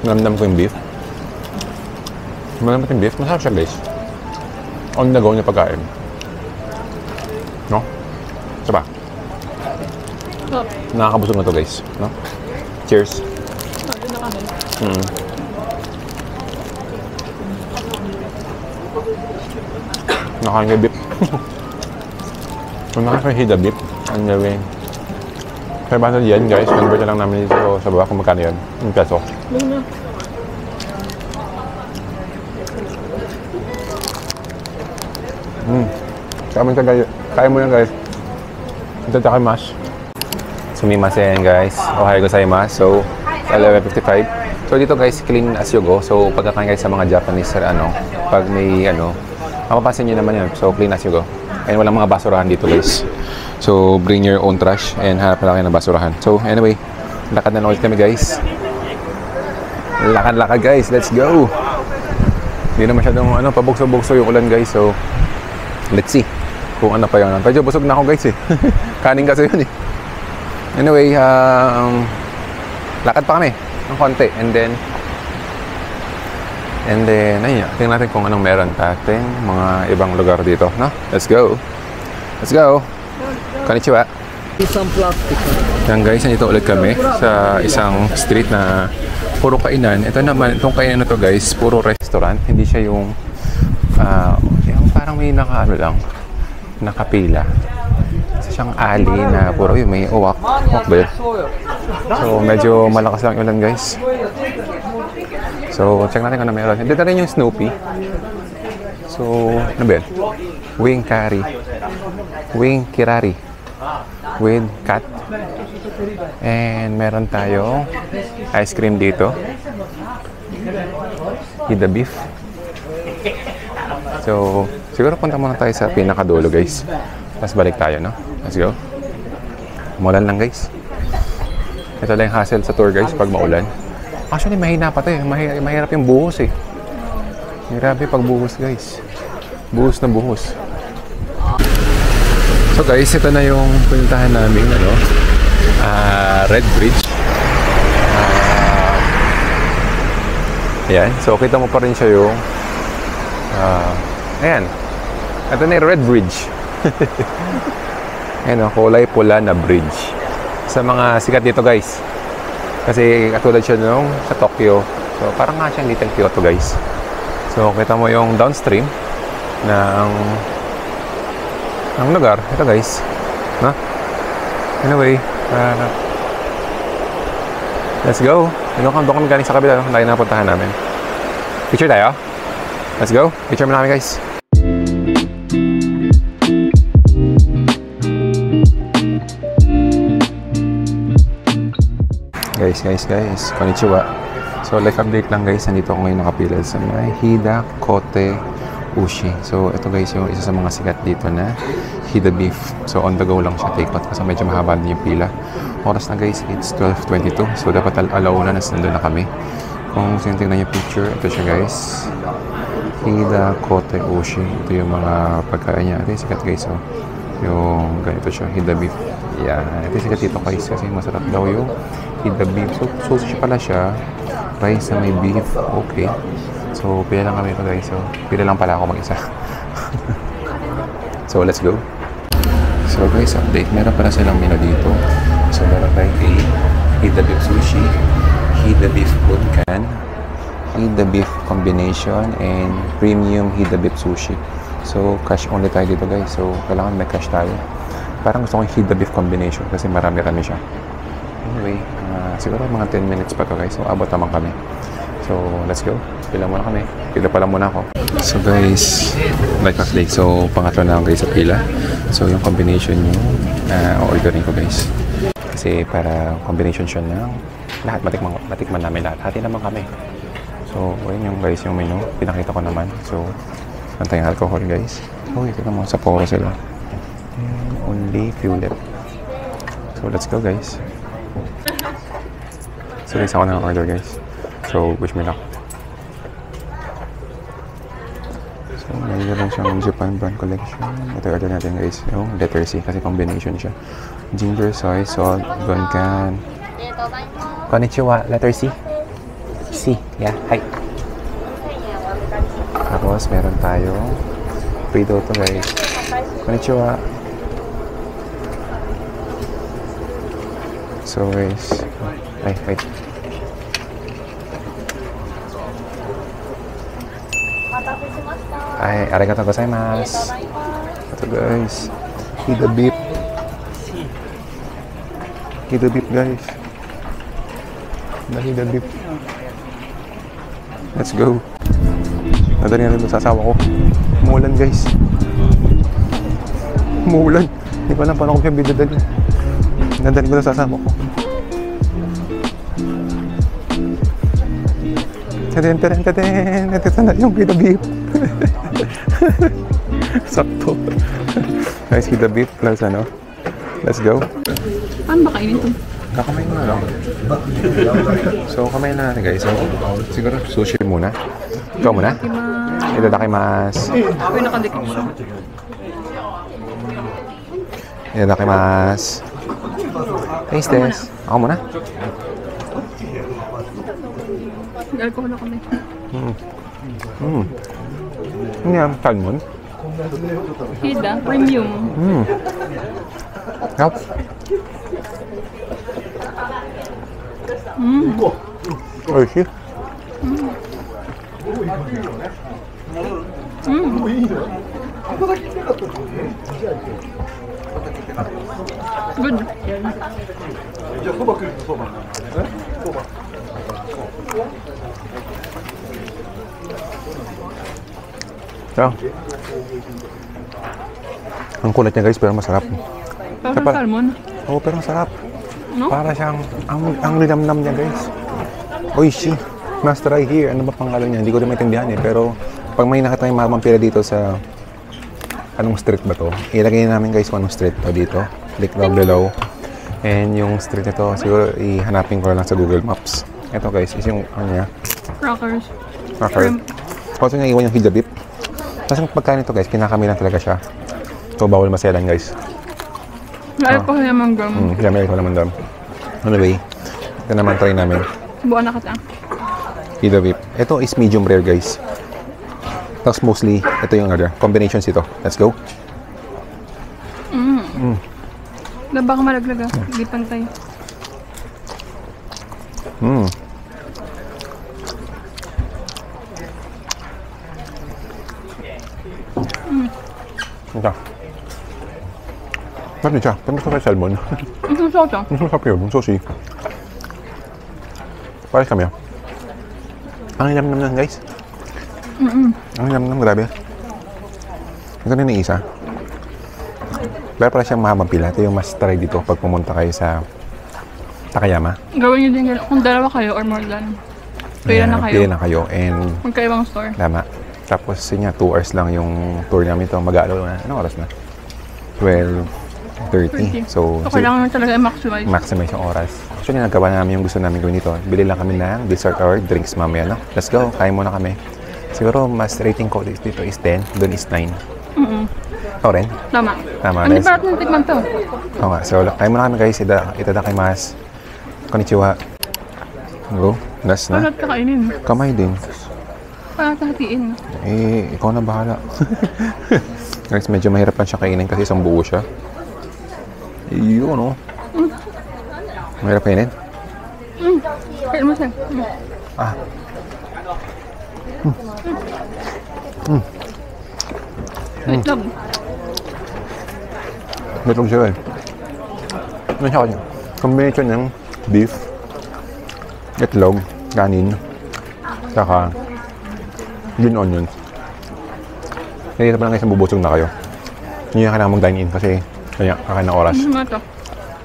Namdam ko yung beef. Malambot yung beef. Masarap siya guys. On the go niya pagkain. No? Isa ba? Stop. Nakakabusog na to guys. No? Cheers. Sabi na kami. Nakain yung beef. Kung nakakahida beef, ang gawin. 500 yen guys, convert na lang namin dito sa baba kung magkano yun. Yung peso. Kaya mo yan guys. Itadakimasu. Sumimasen guys. Ohayo gozaimasu. So, 11:55. So dito guys, clean as you go. So pagkakain guys sa mga Japanese pag may mapapansin nyo naman yan. So clean as you go. And walang mga basurahan dito guys. So, bring your own trash and hanap na lang kayo ng basurahan. So, anyway, lakad na ulit kami guys. Lakad-lakad guys, let's go! Hindi na masyadong pabugso-bugso yung ulan guys. So, let's see kung ano pa yun. Medyo busog na ako guys eh. Kanin kasi yun eh. Anyway, lakad pa kami ng konti. And then, ayun, tingnan natin kung anong meron ating mga ibang lugar dito. No? Let's go! Let's go! Konnichiwa. Yan guys, nandito ulit kami sa isang street na puro kainan. Ito naman, itong kainan na to guys, puro restaurant. Hindi siya yung parang may nakapila. Isa siyang alley na puro yung may uwak ba yun? So medyo malakas lang ulan guys. So check natin kung ano meron. Dito rin yung Snoopy. So ano ba yun? Wing curry. Wing kirari with cat. And meron tayong ice cream dito. Hida beef. So, siguro punta muna tayo sa pinakadulo guys. Tapos balik tayo, no? Let's go. Maulan lang guys. Ito lang yung hassle sa tour guys pag maulan. Actually, mahina pa ito eh. Mahirap yung buhos eh. Grabe pag buhos guys. Buhos na buhos. So guys, ito na yung puntahan namin Red Bridge. Ayan, so kita mo pa rin siya yung ayan, ito na yung Red Bridge. Ayan o, kulay pula na bridge. Sa mga sikat dito guys. Kasi katulad siya nung sa Tokyo. So parang nga siyang Little Kyoto guys. So kita mo yung downstream ng lugar. Ito guys. No? Anyway, let's go. Doon kami galing sa kabila. Layo na puntahan namin. Picture tayo? Let's go. Picture mo namin guys. Guys. Konnichiwa. So, life update lang guys. Nandito ako ngayon nakapila sa may Hida Kote Ushi. So, ito guys yung isa sa mga sikat dito na Hida beef. So, on the go lang siya. Take out kasi medyo mahaba din yung pila. Oras na guys, it's 12:22. So, dapat alauna na nandun na kami. Kung tingnan yung picture, ito siya guys. Hida Kote Ushi. Ito yung mga pagkain niya. Ito yung sikat guys. So, yung ganito siya. Hida beef. Yan. Ito yung sikat dito guys. Kasi masarap daw yung Hida beef. So, sushi pala siya. Rice na may beef. Okay. So, pila lang kami ito guys. So, pila lang pala ako mag-isa. So, let's go. So, guys, update. Meron pala silang menu dito. So, meron tayong Hida beef sushi, Hida beef bunkan, Hida beef combination, and premium Hida beef sushi. So, cash only tayo dito guys. So, kailangan may cash tayo. Parang gusto ko yung Hida beef combination kasi marami-rami siya. Anyway, siguro mga 10 minutes pa to guys. So, abot naman kami. So, let's go. Pila muna kami. Pila pala muna ako. So, guys, like update. So, pangatlo na ako guys sa pila. So, yung combination yung ordering ko guys. Kasi para combination siya ng lahat. Matikman namin lahat. Hati naman kami. So, ayun yung guys yung menu. Pinakita ko naman. So, pantay yung alcohol guys. Oh, ito naman. Sa poro sila. And only Fulip. So, let's go guys. So guys, ako na order guys. So, wish me luck. So, mayroon lang siyang Japan brand collection. Ito order natin guys. Yung letter C kasi combination siya. Ginger, soy, salt, bunkan. Konnichiwa, letter C. C, yeah, hi. Tapos, meron tayong Frito to guys. Konnichiwa. So guys, ay, wait. Ay, arigatou gozaimasu. Ito guys, Hida beef. Hida beef guys. Hida beef. Let's go. Nadali na rin sa asawa ko. Umuulan guys. Umuulan. Hindi ko alam paano ko siya bidadali. Nadali ko na sa asawa ko. Tadin. Ito na yung Hida beef. Sakto. Guys, Hida beef plus ano. Let's go. Paano ba kainin ito? Kakamain mo na lang. So, kamain na natin guys. So, siguro sushi muna. Ikaw muna. Itadakimasu. Ako yung nakadikit siya. Itadakimasu. Taste test. Ako muna. Alcohol ako na. Ano yan? Salmon? Hida, premium. Yup. Oishi. Good. So, ang kulit niya guys, pero masarap. Parang salmon. Oo, pero masarap. No? Para siyang, ang linamnam niya guys. Oishi. Must try here. Ano ba pangalan niya? Hindi ko rin maintindihan eh. Pero, pag may nakita yung mamang pila dito sa, anong street ba to? Ilagay namin guys kung anong street to dito. Click down below. And yung street nito, siguro ihanapin ko lang sa Google Maps. Ito guys, is yung, ano niya? Crackers. Cracker. Also nga iwan yung Hida beef. Tapos yung pagkain ito guys, kinakamilan talaga siya. So, bawal maselan guys. Alcohol naman gum. Kaya may alcohol naman dam. Anyway, ito naman try namin. Buwan na kita. Hida beef. Ito is medium rare guys. Tapos mostly, ito yung other. Combinations ito. Let's go. Baka malaglag ah. Hindi pantay. Ito. Masarap din siya. Pero masarap yung salmon. Ang susok siya. Masarap yun. Yung sushi. Pares kami ah. Ang ilam naman guys. Ang ilam naman. Grabe. Ito na yung isa. Pero pala siyang mahabang pila. Ito yung mas try dito pag pumunta kayo sa Takayama. Gawin nyo din ganun. Kung dalawa kayo or more than. Pila na kayo. Pila na kayo. And Magkaibang store. tama. Tapos yun nga, 2 hours lang yung tour namin ito. Mag-aalo na. Anong oras na? 12:30. So, kailangan talaga i-maximize. maximize yung oras. Actually, nagkawa namin yung gusto namin gawin dito. Bili lang kami ng dessert or drinks mamaya, no? Let's go. Kain muna kami. Siguro, mas rating ko dito is 10. Doon is 9. Ikaw rin? Tama. Tama. Hindi pa natin tikman to. Oo nga. So, kain muna kami guys. Itadakimasu. Konnichiwa. Go. Last na. Paano kakainin? Kamay din. Paano hatiin? Eh, ikaw na bahala. Guys, medyo mahirap lang siya kainin kasi isang buo siya. Yun, no? Mahirap kainin? Kain mo siya. Ah. Itlog. Metlog siya eh. Ano siya kanya? Combination ng beef, itlog, kanin, saka green onion. Kaya dito pa lang guys, bubusog na kayo. Hindi na kailangan mag-dine in kasi kaya kakain ng oras. Ano to?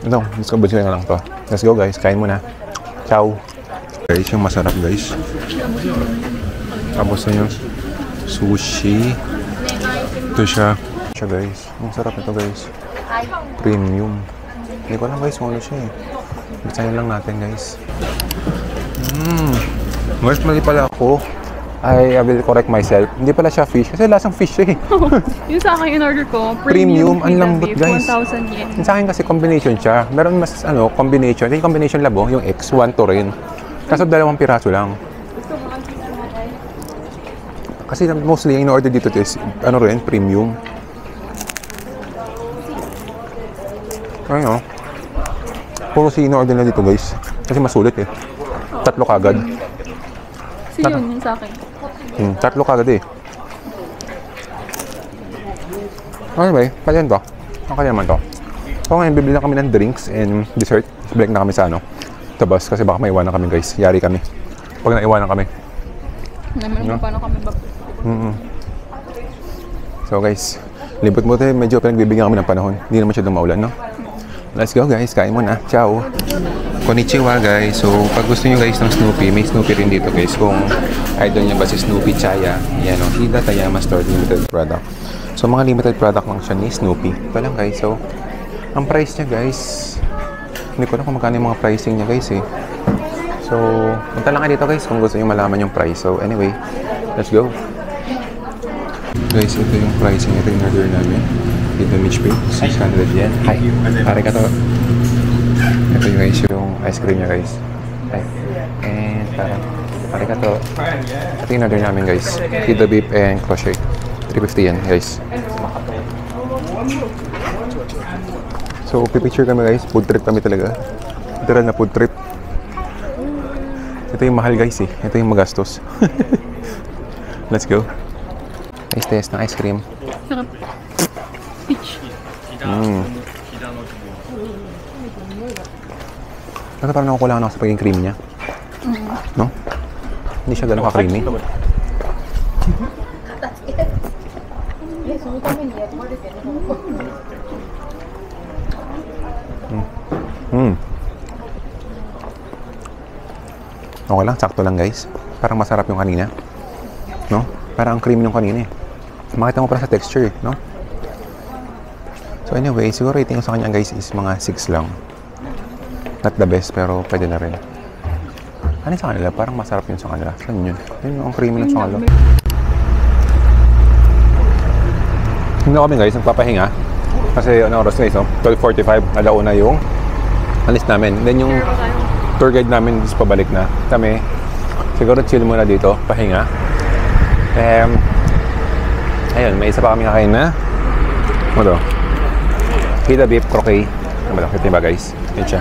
Ito, let's go, busog na lang to. Let's go guys, kain muna. Ciao! Guys, yung masarap guys. Tapos na yung sushi. Ito siya. Guys, ang sarap ito guys. Premium. Hindi ko alam guys kung ano siya eh. Bitsahin lang natin guys. Guys, mali pala ako. I will correct myself. Hindi pala siya fish. Kasi lasang fish siya eh. Yung sa akin in-order ko, Premium, ang Pita lambot, beef, guys. 1,000 yen. Yung sa akin kasi combination siya. Meron mas combination. Yung combination labo, yung X1 to rin. Kaso 2 piraso lang. Kasi mostly yung in-order dito is rin, premium. Ayun, puro si in-order na dito guys. Kasi masulit eh. 3 kagad. Kasi yun sa akin. 3 kagad eh. Anyway, kaya to. Okay naman to. So ngayon, bibili na kami ng drinks and dessert. Balik na kami sa tabas kasi baka maiwanan kami guys. Yari kami. Pag naiwanan kami. Naman kung paano kami So guys, libot mo tayo. Medyo pinagbibigyan kami ng panahon. Hindi naman siya maulan, no? Let's go guys, kain muna. Ciao! Konnichiwa guys. So pag gusto nyo guys ng Snoopy, may Snoopy rin dito guys. Kung idol nyo ba si Snoopy Chaya, yan o, Hida Tayama Store limited product. So mga limited product lang siya ni Snoopy. Ito lang guys. So ang price niya guys, hindi ko na kung magkano yung mga pricing niya guys eh. So punta lang kayo dito guys kung gusto nyo malaman yung price. So anyway, let's go! Guys, ito yung pricing. Ito yung order namin. Dito Mitch Pay, 600 yen. Hi! Arigato! Ito yung guys, yung ice cream niya guys. Hi! And parang arigato! Ito yung order namin guys. Hida beef and crochet. 350 yen guys. So, pipicture kami guys. Food trip kami talaga. Literal na food trip. Ito yung mahal guys eh. Ito yung magastos. Let's go! Taste test ng ice cream. Sarap. Peach. Kasi parang nakukulangan ako sa pagiging cream niya. No? Hindi siya ganun ka-creamy. Okay lang, sakto lang guys. Parang masarap yung kanina. No? Parang ang creamy yung kanina eh. Makita mo pa sa texture eh, no? So anyway, siguro rating ko sa kanya guys is mga 6 lang. Not the best, pero pwede na rin. Ano sa kanila? Parang masarap yun sa kanila. Saan yun? Yun yung creamy ng sa kanila. Hindi kami guys, nagpapahinga. Kasi ano oras guys, no? 12:45, alauna yung alis namin. Then yung tour guide namin is pabalik na. Kami, siguro chill muna dito, pahinga. Ayun, may isa pa kami kakain na. Ano? Hida beef croquet. Malaki diba guys? Yan siya.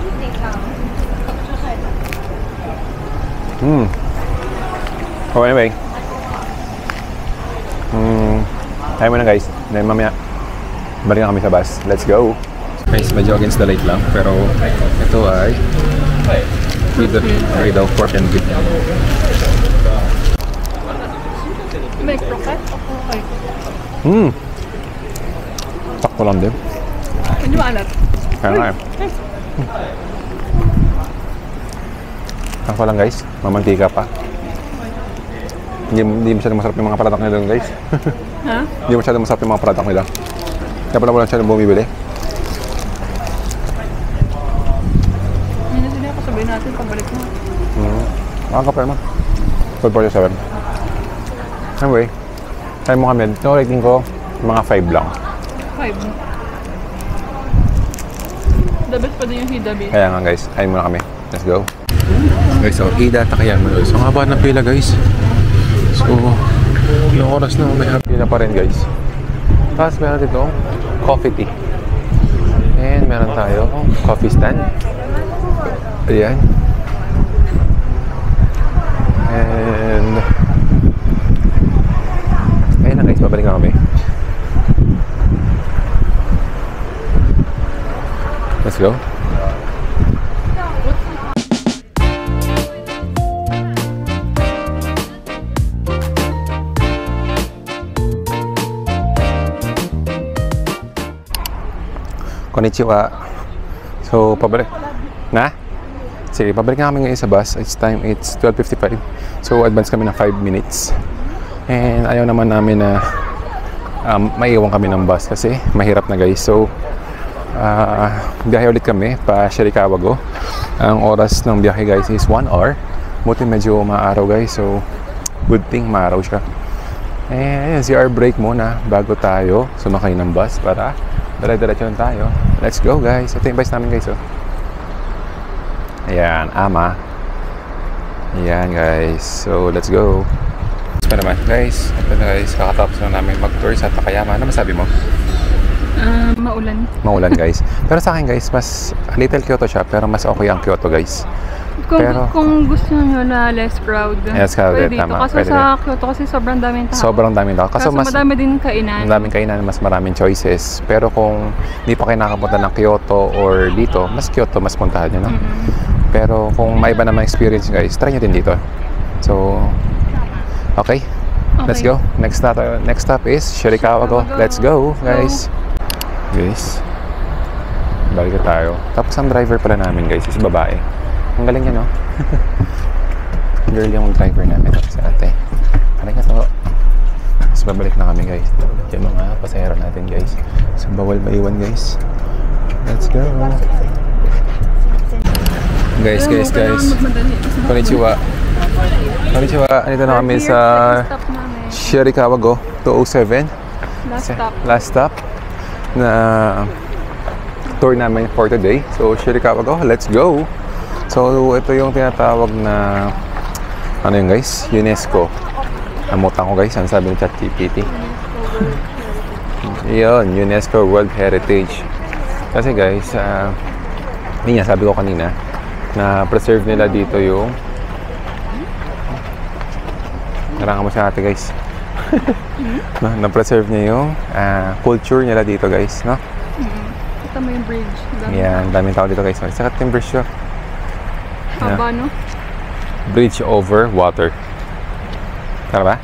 Oh, anyway. Tayo muna guys. Then mamaya, balik na kami sa bus. Let's go! Guys, medyo against the light lang. Pero ito ay with the pork and beef. May croquette? Okay. Sakto lang din. Hindi maalat. Kaya nga eh. Sakto lang guys. Mamantika pa. Hindi masyadong masarap yung mga product nila doon guys. Ha? Hindi masyadong masarap yung mga product nila. Kaya pala wala masyadong bumibili. Hindi na sila sabihin natin pabalik mo. Makakapay naman. 12:47. Anyway, tayo mo kami. Ito rating ko, mga 5 lang. 5. The best pa din yung Hidabi. Kaya nga guys, ayun muna kami. Let's go. Guys, so Ida Takayan mo. So, ang haba ng pila guys. So, ilang oras na may pila pa rin guys. Tapos meron dito coffee tea. And meron tayo coffee stand. Ayan. And ayun na guys, babalik na kami. Let's go. Konnichiwa. So, pabalik. Na? Sige, pabalik na kami ngayon sa bus. It's 12:55. So, advance kami ng 5 minutes. And ayaw naman namin na maiiwan kami ng bus kasi mahirap na guys. So, biyahe ulit kami pa Shirikawa-go. Ang oras ng biyahe guys is 1 hour. Buti medyo maaraw guys. So, good thing maaraw siya. And CR break muna bago tayo sumakay ng bus para dire-diretso lang tayo. Let's go guys. Ito yung bus namin guys. Oh. Ayan, ama. Ayan guys. So, let's go. Pa naman guys. Ito na guys. Kakatapos na namin mag-tour sa Takayama. Ano masabi mo? Maulan. Maulan guys. Pero sa akin guys, mas little Kyoto siya. Pero mas okay ang Kyoto guys. Kung gusto nyo na less crowd, yes, crowded, pwede dito. tama, Kasi pwede sa Kyoto kasi sobrang daming tao. Sobrang daming tao. Kaso madami din kainan. Madaming kainan, mas maraming choices. Pero kung hindi pa kayo nakapunta ng Kyoto or dito, mas Kyoto, mas puntahan nyo, no? Pero kung may iba naman experience guys, try nyo din dito. So, okay. Let's go. Next stop is Shirikawa-go. Let's go, guys. Guys, balik tayo. Tapos ang driver pala namin guys is babae. Ang galing niya, no? Girl yung driver namin. Si ate. Halika to. Tapos babalik na kami guys. Yung mga pasahero natin guys. So bawal maiwan guys. Let's go. Guys. Konnichiwa. Andito na kami sa Shirikawa-go 207. Last stop na tour namin for today. So Shirikawa-go, let's go. So ito yung tinatawag na ano yun guys, UNESCO. Namutan ko guys, ang sabi ng ChatGPT. Yun, UNESCO World Heritage. Kasi guys, yun nga, sabi ko kanina na preserve nila dito yung narangan mo siya ate guys. Na-preserve niya yung culture nila dito guys, no? Kita mo yung bridge. Yan, daming tao dito guys. Sakat yung bridge siya. Haba, no? Bridge over water. Tara ba?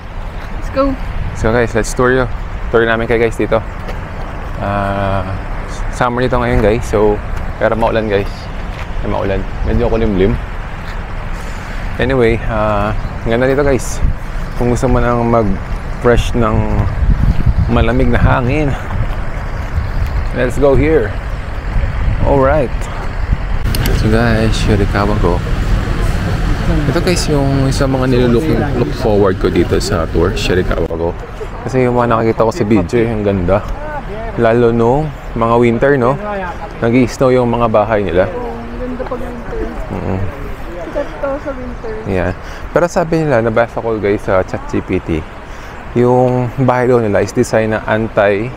Let's go. So guys, let's tour you. Tour namin kayo guys dito. Summer dito ngayon guys. So, pero maulan guys. Ay, maulan. Medyo kulimlim. Anyway, ganda dito guys. Kung gusto mo nang mag-fresh ng malamig na hangin, let's go here. Alright. So guys, Shirikawa-go. Ito guys yung isa mga look forward ko dito sa tour, Shirikawa-go. Kasi yung mga nakikita ko sa video, yung ganda. Lalo nung mga winter, no? Nag-i-snow yung mga bahay nila. Ganda pag winter. Sikat to sa winter. Yeah. Pero sabi nila, nabasa ko guys sa ChatGPT, yung bahay daw nila is design na anti...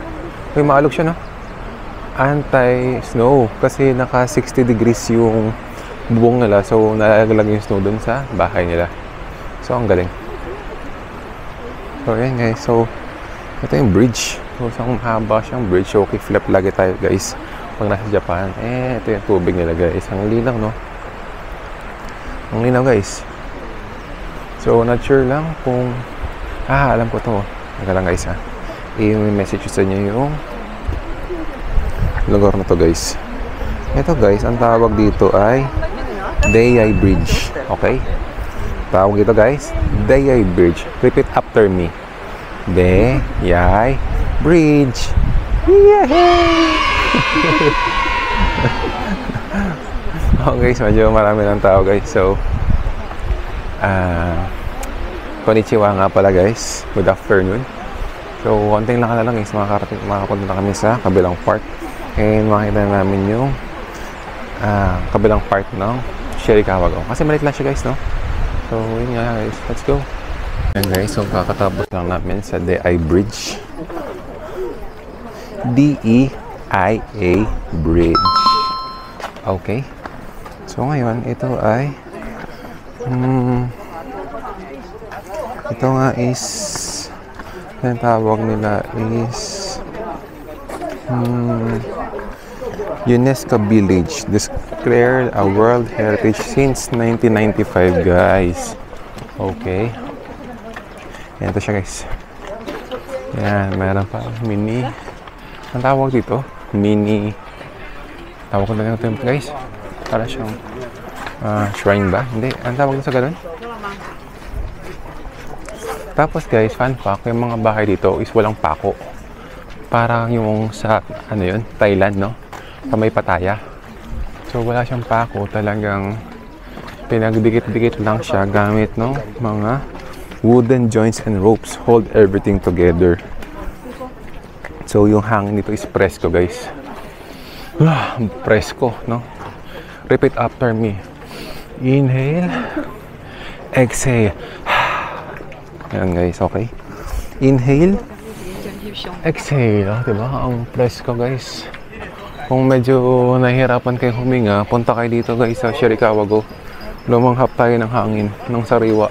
Uy, maalog siya, no? anti-snow kasi naka 60 degrees yung bubong nila, so nalaglag yung snow dun sa bahay nila. So ang galing. So ayan guys, so ito yung bridge. So isang mahaba siyang bridge, so flip lagi tayo guys pag nasa Japan. Ito yung tubig nila guys, ang linaw no, ang linaw guys. So not sure lang kung alam ko to. Teka lang guys i-message sa inyo yung lugar na to guys. Ito guys, ang tawag dito ay Dayay Bridge. Okay? Tawag dito guys, Dayay Bridge. Repeat after me. Dayay Bridge. Yay! Okay guys, medyo marami ng tao guys. So konnichiwa nga pala guys. Good afternoon. So konting lang lang guys, makapunta na kami sa kabilang part. And makita namin yung kabilang part ng Shirakawa Go. Kasi maliit lang siya guys, no? So yun nga guys, let's go. Ayan guys, so kakatapos lang namin sa Dayay Bridge. D-E-I-A Bridge. Okay. So ngayon, ito ay ito nga is ang tawag nila is UNESCO Village, declared a World Heritage since 1995 guys. Okay. Yan ito siya guys. Yan, mayroon pa mini, ang tawag dito, mini, tawag ko na ito guys, para siyang shrine ba? Hindi, ang tawag sa ganun. Tapos guys, fun fact, yung mga bahay dito is walang pako. Parang yung sa, ano yun, Thailand, no? Sa may Pattaya. So wala siyang pako, talagang pinagdikit-dikit lang siya gamit ng mga wooden joints and ropes, hold everything together. So yung hangin dito is presko guys. Presko, no? Repeat after me. Inhale, exhale. Ayan guys, okay. Inhale, exhale. Diba? Ang presko guys. Kung medyo nahihirapan kayo huminga, punta kayo dito guys sa Shirakawa Go. Lumanghap tayo ng hangin, ng sariwa.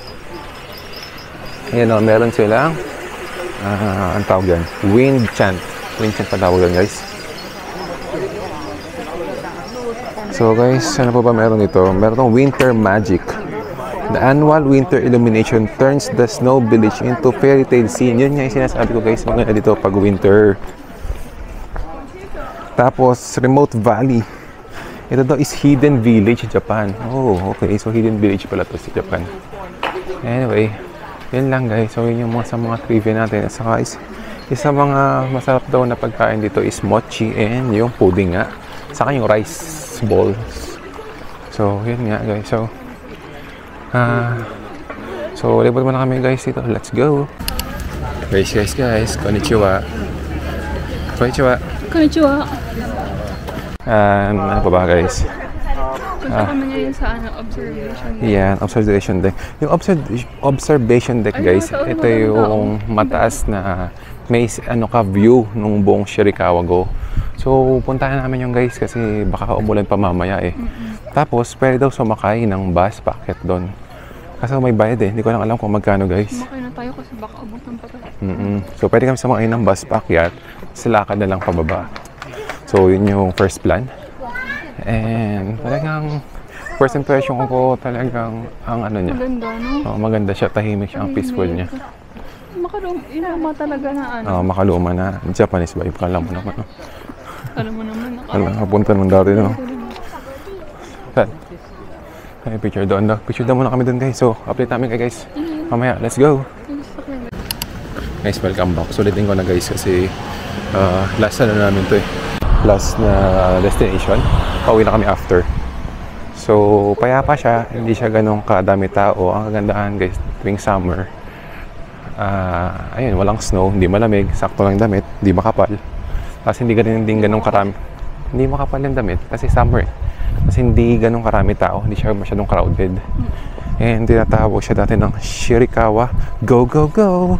Ayan o, meron silang ang tawag yan, wind chant. Wind chant pa tawag yan guys. So guys, ano pa ba meron dito? Meron itong winter magic. The annual winter illumination turns the snow village into fairy tale scene. Yun nga yung sinasabi ko guys, maganda dito pag winter. Tapos, remote valley. Ito daw is hidden village Japan. Oh, okay. So, hidden village pala to sa Japan. Anyway, yun lang guys. So, yun yung mga sa mga trivia natin. At saka isa mga masarap daw na pagkain dito is mochi and yung pudding nga. Saka yung rice balls. So, yun nga guys. So, libot muna kami guys dito. Let's go. Guys. Konnichiwa. Konnichiwa. Konnichiwa. Ano pa ba guys? Punta kami ngayon sa observation deck. Yan, observation deck. Yung observation deck guys, ito yung mataas na may view ng buong Shirakawa Go. So, puntahan namin yung guys kasi baka umulan pa mamaya eh. Tapos, pwede daw sumakay ng bus packet doon. Kasi may bayad eh. Hindi ko lang alam kung magkano guys. Sumakay na tayo kasi baka abutan pa tayo. So, pwede kami sumakay ng bus packet. Silakad na lang pababa. So, yun yung first plan. And talagang first impression ko talagang ang ano niya. Maganda, no? Maganda siya, tahimik siya, ang peaceful niya. Inuma talaga na ano. Makaluma na. Japanese vibe. Alam mo naman. No? Alam mo naman. Nakapunta nung dati, no? Ay, picture doon daw. Picture daw muna kami doon guys. So, update namin kayo guys. Mamaya, let's go! Guys, welcome back. Sulitin ko na guys kasi last na namin to eh. Last na destination. Pauwi na kami after. So, payapa siya. Hindi siya ganun kadami tao. Ang kagandahan guys, tuwing summer. Ayun, walang snow. Hindi malamig. Sakto lang damit. Hindi makapal. Kasi hindi ganun karami. Hindi makapal yung damit. Kasi summer eh. Kasi hindi ganun karami tao. Hindi siya masyadong crowded. And tinatawag siya dati ng Shirakawa Go, Go, Go!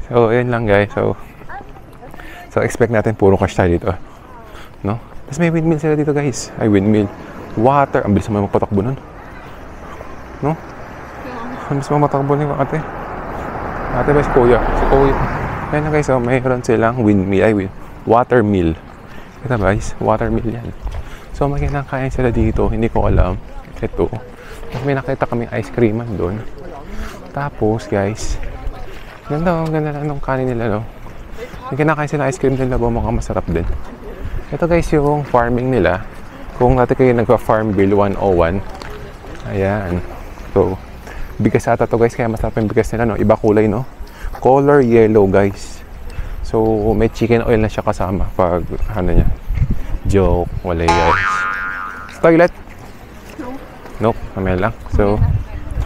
So So, yun lang guys. So expect natin puro cash tayo dito. No? Tapos may windmill sila dito guys. Ay, windmill. Water. Ang bilis naman magpatakbo nun. No? Ang bilis naman matakbo nun yung ate. Ate ba si Kuya? Si Kuya. Ayan na guys. So, mayroon silang windmill. Ay, water mill. Kita ba guys? Water mill yan. So, may kinakain sila dito. Hindi ko alam. Ito. Tapos may nakita kaming ice creaman doon. Tapos guys, ganda lang ng kanin nila, no? May kinakain sila ice cream nila, mukhang masarap din. Ito guys, yung farming nila. Kung dati kayo nagpa-farm bill 101. Ayan. So, bigas ata to guys, kaya masarap yung bigas nila, no? Iba kulay, no? Color yellow guys. So, may chicken oil na siya kasama pag, ano niya. Joke, wala guys. Toilet? Nope, mamaya lang. So,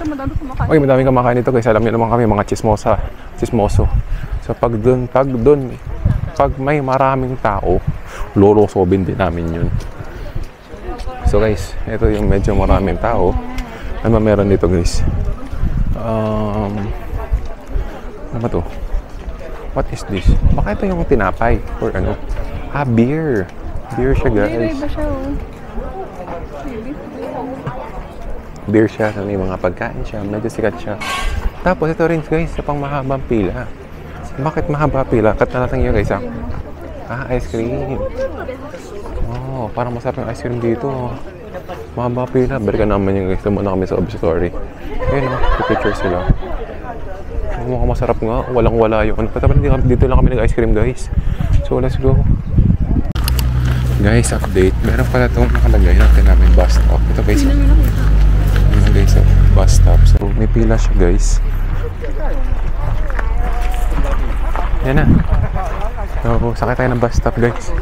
Madami kumakain. oy, madaming kumakain nito guys. Alam niyo naman kami, mga chismoso. So, pag may maraming tao, lolosobin din namin yun. So guys, ito yung medyo maraming tao. Ano ba meron dito guys? Ano ba to? What is this? Baka ito yung tinapay or ano? Beer. Beer siya guys. Iba siya, oh. Beer siya, may mga pagkain siya, medyo sikat siya. Tapos ito rin guys, sa pang mahabang pila. Bakit mahaba pila? Cut na natin yun guys, ha? Ice cream. Oh, parang masarap yung ice cream dito. Mahaba pila. Balikan naman yung guys. Muna kami sa observatory. Ayun, picture sila. Mukhang masarap nga. Walang-wala yung ano. Dito lang kami nag-ice cream guys. So, let's go. Guys, update. Meron pala itong nakalagay natin namin bus stop. Ito guys. Ito guys, bus stop. So, may pila siya guys. Yan na. So, sakay tayo ng bus stop guys.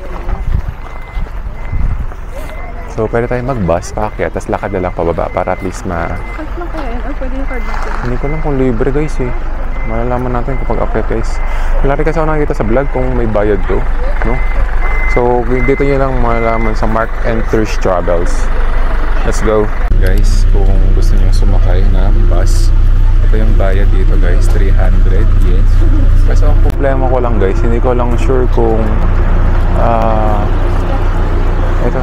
So, pwede tayo mag-bus, paakyat, tapos lakad na lang pababa para at least Card lang kaya yun? Or pwede yung card natin? Hindi ko lang kung libre guys eh. Malalaman natin kapag akyat guys. Wala rin kasi ako nakikita sa vlog kung may bayad to. No? So, dito nyo lang malalaman sa Mark and Trish Travels. Let's go. Guys, kung gusto nyo sumakay na bus, ito yung bayad dito guys, 300 yen. Kasi ang problema ko lang guys, hindi ko lang sure kung ito.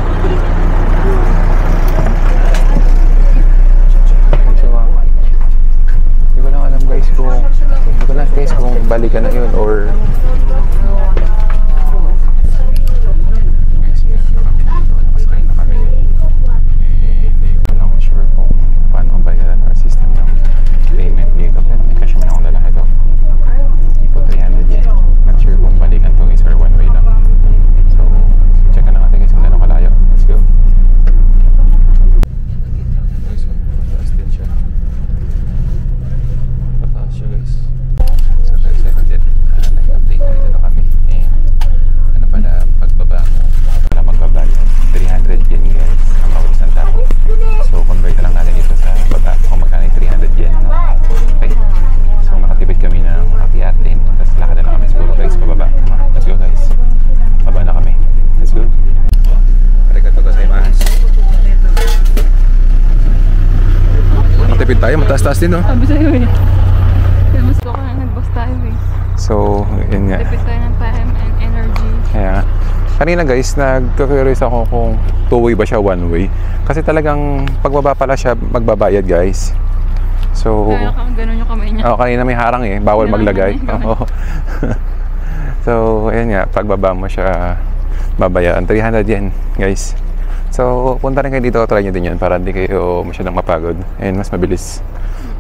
Hindi ko lang alam guys kung balikan na yun or guys, meron na kami dito, nakasakay na kami. Hindi ko lang sure kung paano ang bayaran or system ng payment dito, pero may cash naman akong dala. Ito po 300 yen. Not sure kung balikan to guys or one way lang. So check na natin guys kung gano'ng kalayo. Let's go. Guys, pataas din siya. Pataas siya guys. So guys, nag-update na dito na kami. And ano pala, pagbaba mo, baka pala magbabayad 300 yen guys ang bawat isang tao. So convert na lang natin ito sa baba kung magkano yung 300 yen, no? Okay. So nakatipid kami ng akyat-atin. Tapos lakad na lang kami siguro guys pababa. Let's go guys. Baba na kami. Let's go. Arigatou gozaimasu. Matipid tayo, mataas-taas din, no? Sabi sa'yo eh. Kaya mas ko na nag-bus tayo eh. So, yun nga. Tipid tayo ng time and energy. Kaya, kanina guys, nagka-curious ako kung two-way ba siya, one-way. Kasi talagang pagbaba pala siya, magbabayad guys. So, Kaya kang ganun yung kamay niya. kanina may harang eh, bawal maglagay. Oo. So, ayan nga, pagbaba mo siya, babayaran 300 yen guys. So, punta rin kayo dito, try nyo din yan para hindi kayo masyadong mapagod and mas mabilis.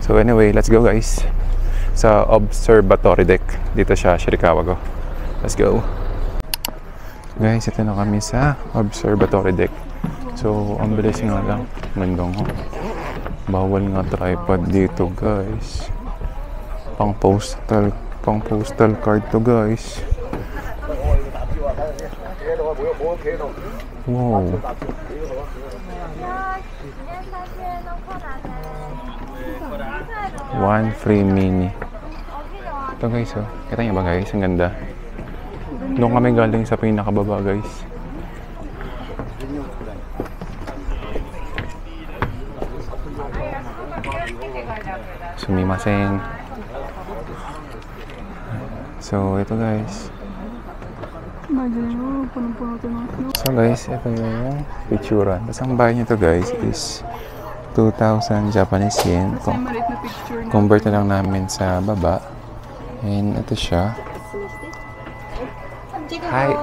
So, anyway, let's go guys. Sa observatory deck, dito siya, Shirakawa ko. Let's go. Guys, ito na kami sa observatory deck. So, ang bilis nga lang. Mandong ho. Bawal nga tripod dito guys. Pang postal card to guys. Wow. One free mini. Ito guys, oh. Kita niyo ba guys? Ang ganda. Doon kami galing sa pinakababa guys. Sumimasen. So, ito guys. Imagine mo, punong-puno ito ng snow. So guys, ito yung picturean. Tapos ang bayad nito guys is 2,000 Japanese yen. Kasi maliit na picture na. Convert na lang namin sa baba. And ito siya. Hi!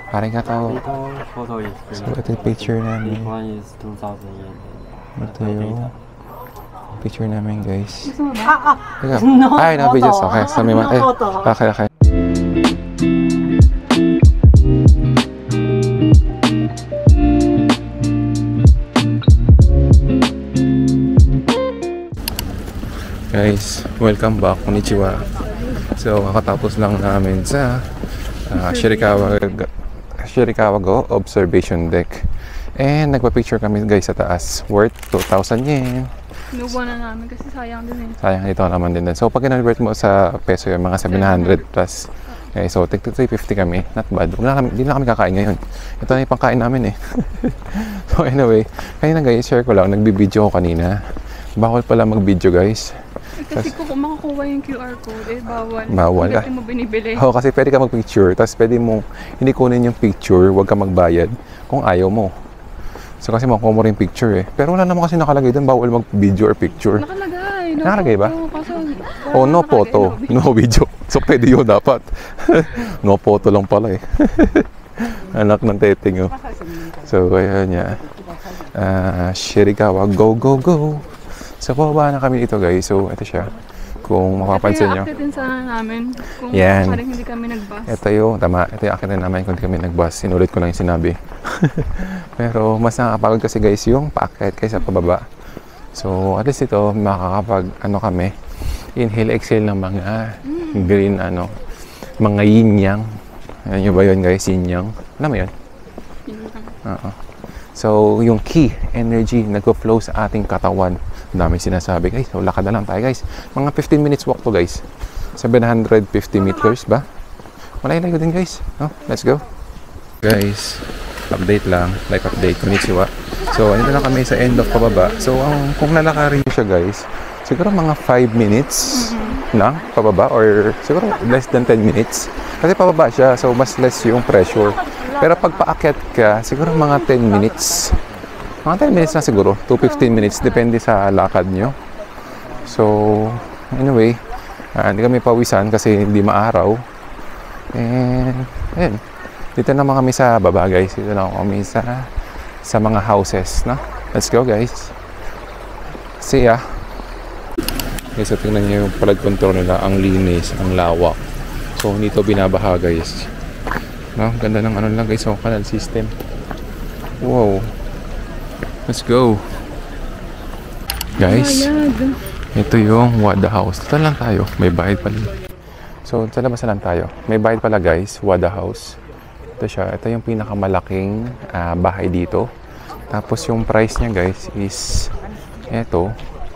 Arigato. Photo is So ito yung picture namin. one is 2,000 yen. Ito yung picture namin guys. Gusto mo ba? Teka. Ay, no videos. Okay. So may okay, okay. Guys, welcome back. Konnichiwa. So, kakatapos lang namin sa Shirikawa-go Observation Deck. And nagpa-picture kami guys sa taas. Worth 2,000 yen. Inubuan na namin kasi sayang din eh. Sayang dito naman din. So, pag kinonvert mo sa peso yung mga 700 plus. Okay, so, 350 kami. Not bad. Hindi na kami kakain ngayon. Ito na yung pangkain namin eh. So, anyway. Kanina guys, share ko lang. Nagbibideo ko kanina. Bawal pala mag-video guys. Kasi kung makakuha yung QR code, eh bawal. Bawal. Hindi mo binibili. Oo, kasi pwede ka mag-picture. Tapos pwede mong hindi kunin yung picture. Huwag ka magbayad kung ayaw mo. So, kasi makuha mo rin picture eh. Pero wala naman kasi nakalagay doon. Bawal mag-video or picture. Nakalagay. No Nakalagay ba? photo, kaso, Oh, no photo, no video. So, pwede yun dapat. No photo lang pala eh. Anak ng teting oh. So, ayan niya. Shirikawa, go, go, go. So, bababa na kami dito guys. So, ito siya. Kung mapapansin nyo. Ito yung sana namin. Kung Yan. parang hindi kami nag-bus. Ito yung, tama. Ito yung akitin namin kung hindi kami nag-bus. Sinulit ko lang yung sinabi. Pero, mas nakakapagod kasi guys yung paakyat kaysa pababa. So, at least ito, makakapag, kami, inhale, exhale ng mga green, mga yin-yang. Ayan nyo ba yun guys, yin-yang? Alam mo yun? So, yung key, energy, nag-flow sa ating katawan. Dami sinasabi guys. So, lakad na lang tayo guys. Mga 15 minutes walk to guys. 750 meters ba? Malayo din guys. Oh, let's go. Guys, update lang. Life update. Konnichiwa. So, andito na kami sa end of pababa. So, kung lalakarin nyo siya guys, siguro mga 5 minutes na pababa or siguro less than 10 minutes. Kasi pababa siya. So, mas less yung pressure. Pero pag paakyat ka, siguro mga 10 minutes. Mga 10 minutes na siguro. 2-15 minutes. Depende sa lakad nyo. So, anyway. Hindi kami pawisan kasi hindi maaraw. And, ayun. Dito naman kami sa baba, guys. Dito na kami sa mga houses, no? Let's go, guys. See ya. Okay, so tingnan nyo yung flood control nila. Ang linis, ang lawak. So, hindi to binabaha, guys. No? Ganda ng lang, guys. So, canal system. Wow. Let's go. Guys, ito yung Wada House. Ito lang tayo. May bayad pala. So, sa labas na lang tayo. May bayad pala guys. Wada House. Ito siya. Ito yung pinakamalaking bahay dito. Tapos yung price niya guys is ito.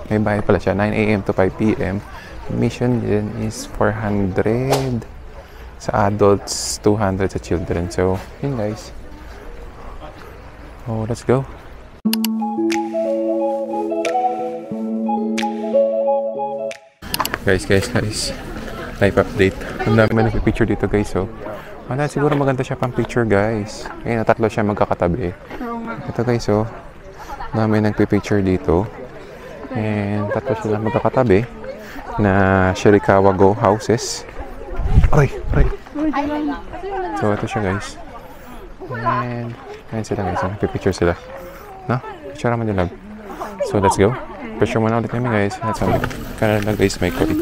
May bayad pala siya. 9 AM to 5 PM. Admission din is 400 sa adults, 200 sa children. So, yun guys. Oh, let's go. Guys. Live update. Ang dami man nagpipicture dito guys. So, siguro maganda siya pang picture guys. Ayun, tatlo siya magkakatabi. Ito guys, so, dami nagpipicture dito. And tatlo sila magkakatabi na Shirikawa-go houses. Ay. So, ito siya guys. And, ayun sila guys. Nagpipicture sila. No? Picture naman yung lab. So, let's go. Picture muna ulit kami guys. Kanala na guys may koi.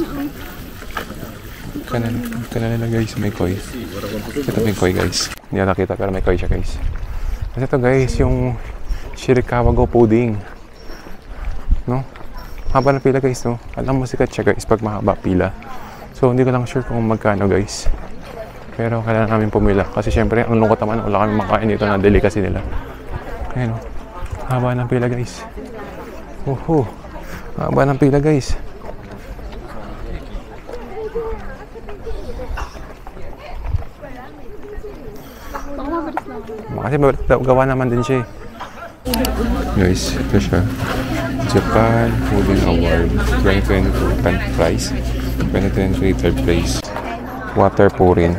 Kanala na guys may koi. Ito may koi guys. Hindi na nakita pero may koi siya guys. Kasi ito guys yung Shirikawa-go pudding. No? Haba na pila guys no. Alam mo sikat siya guys pag mahaba pila. So hindi ko lang sure kung magkano guys. Pero kailangan namin pumila. Kasi syempre ang lungkot naman wala kami makain dito na delicacy nila. Ayun o. Haba ng pila guys. Haba ng pila guys. Kasi gawa naman din siya eh. Guys, ito siya. Japan Fooding Award 2022 10th prize, 2023 third place. water po rin.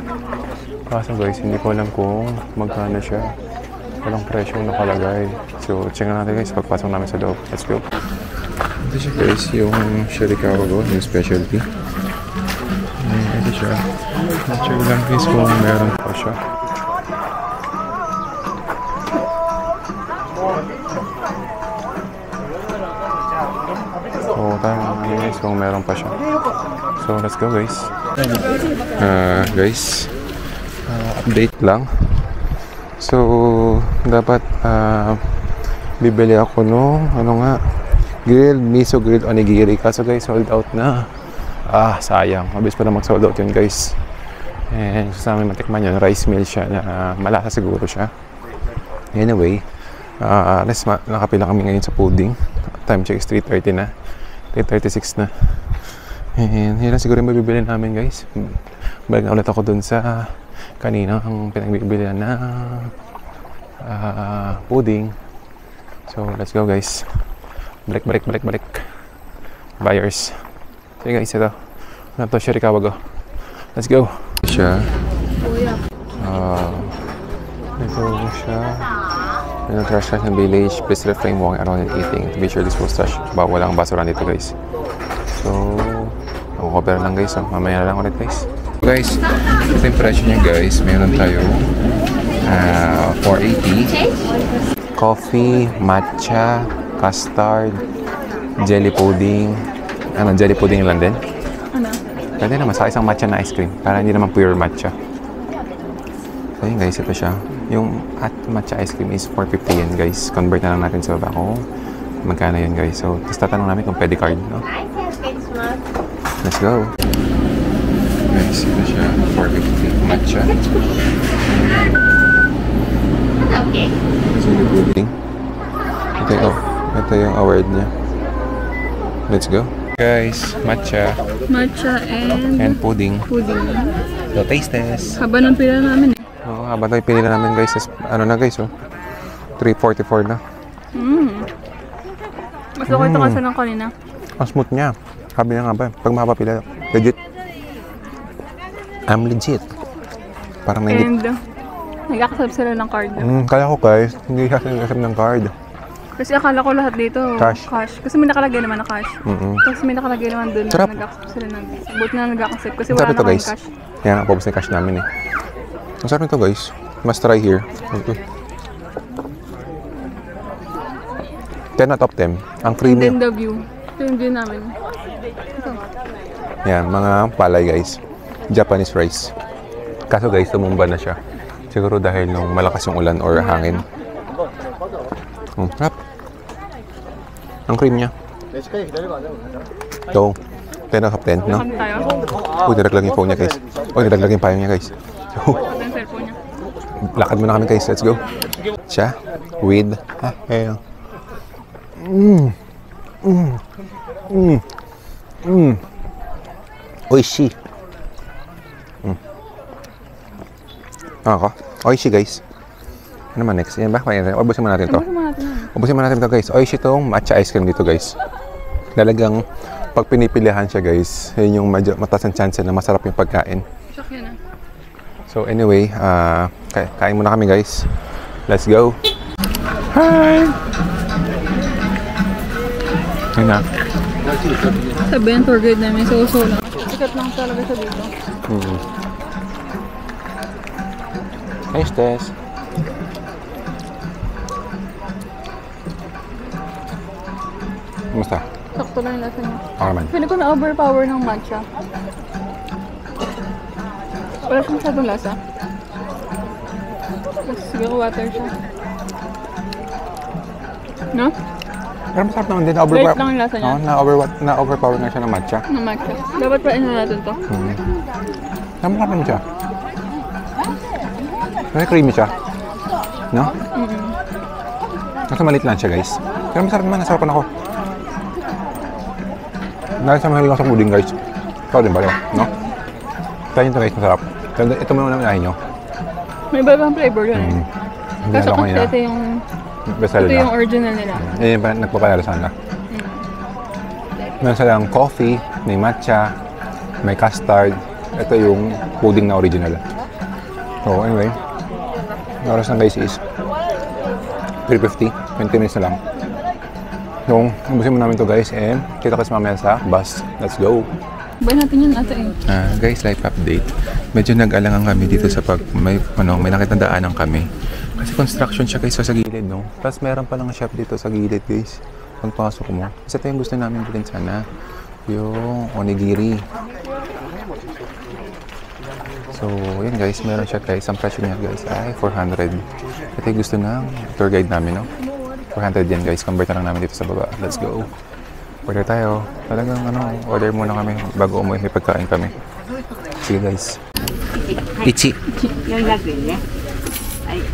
Kaso guys, hindi ko alam kung magkano siya. Walang presyo nakalagay. So, check natin guys pagpasok namin sa loob. Let's go. Ito siya guys, yung Shirikawa Go, yung specialty. Ito siya. Check lang guys kung meron pa siya. So, tayo guys kung meron pa siya. So, let's go guys. Guys, update lang. So, dapat bibili ako no, grilled miso grilled onigiri. Kaso guys, sold out na. Sayang. Mabilis pa na mag-sold out yun guys. And gusto namin matikman yun. Rice meal siya na malasa siguro siya. Anyway, nakapila kami ngayon sa pudding. Time check is 3:30 na. 3:36 na. And yun lang siguro yung mabibili namin guys. Balik na ulit ako dun sa kaninang pinagbibilihan na pudding. So let's go guys. Balik. Buyers. So guys, ito. Ano to? Shirikawa Go. Let's go. Siya. Ito siya. No trash in the village. Please refrain walking around and eating. To be sure this will trash. Walang basura dito guys. So, ako-cover lang guys. Mamaya na lang ulit guys. So guys, ito yung presyo niya guys. Meron tayo 480. Coffee, matcha, custard, jelly pudding. Jelly pudding lang din? Ano? Pwede naman sa isang matcha na ice cream. Para hindi naman pure matcha. So yun guys, ito siya. Yung matcha ice cream is 450 yen guys. Convert na lang natin sa baba kung magkano yun guys. So, tapos tatanong namin kung pwede card, no? Let's go! Guys, ito siya. 450 matcha. Jelly pudding. Ito yung award niya. Let's go. Guys, matcha and pudding. So, taste test. Haba ng pila namin Habang tayo pinila namin guys, ano na guys, 344 na. Mas okay ito kasi ng kanina. Ang smooth niya. Sabi niya nga ba, pag mahaba pila, legit. I'm legit. Parang And nag-accept sila ng card. Kaya ko guys, hindi siya nag-accept ng card. Kasi akala ko lahat dito Cash. Kasi may nakalagay naman na cash. Tapos may nakalagay naman doon Sarap. na nag-accept sila ng Visa. Buti na nag-accept kasi Ang wala sarap ito na guys. cash. Yan, napobos na yung cash namin eh. Ang sarap nito guys. Must try here. 10 out of 10. Ang And creamy. then the view. Ito yung view namin. Ito. Yan, mga palay guys. Japanese rice. Kaso guys, tumumba na siya. Siguro dahil nung malakas yung ulan or hangin. Sarap. Ang cream niya. So, 10 out of 10, no? Saan tayo? Uy, nilaglag yung phone niya guys. Uy, nilaglag yung payo niya guys. So, Ito yung cellphone niya. lakad muna kami guys. Let's go. Siya with Oishi. Ako. Oishi guys. Ano naman next? Yan ba? Ubusin mo natin to. Ubusin mo natin to guys. Oishi tong matcha ice cream dito guys. Talagang pag pinipilihan siya guys, yun yung mataas ang chance na masarap yung pagkain. Shock yun So anyway, kain muna kami guys. Let's go. Hi! Ayun na. Sabi yung tour guide namin, so lang. Sikat lang talaga sa dito. Taste test. Kumusta? Sakto lang yung lasa niya. Okay man. Pwede ko na-overpower ng matcha. Wala siya masyadong lasa. Sige ko water siya. No? Pero masarap naman din. Light lang yung lasa niya. Na-overpower na siya ng matcha. Ng matcha. Dapat pa ina natin to. Masarap naman siya. May creamy siya. No? Kasi maliit lang siya guys. Pero masarap naman. Nasarapan ako. Dahil sa mahilig ako sa pudding guys. Ikaw din ba yun? No? Kaya nyo ito guys. Masarap. Ito muna namin nyo. May iba ibang flavor yun. Kasi Ginagawa ko kasi nila. ito yung Bestseller ito na. yung original nila. Yan yung nagpapalala sana. Meron silang coffee, may matcha, may custard. ito yung pudding na original. So anyway, oras na guys is 3:50, 20 minutes na lang. So, ubusin mo namin to guys and kita-kits mamaya sa bus. Let's go! Buhay natin yun ate eh. Guys, life update. Medyo nag-alangan kami dito sa pag may nakita daanan kami. Kasi construction siya guys sa gilid, no? Tapos meron pa lang shop dito sa gilid guys. Pagpasok mo. Kasi ito yung gusto namin bilhin sana. Yung onigiri. So, yun guys, meron siya guys. Ang presyo niya guys ay 400. Ito yung gusto ng tour guide namin, no? 400 yan guys. Convert na lang namin dito sa baba. Let's go. Order tayo. Talagang order muna kami bago umuwi. May pagkain kami. Sige guys. Ichi. 400円ね。はい。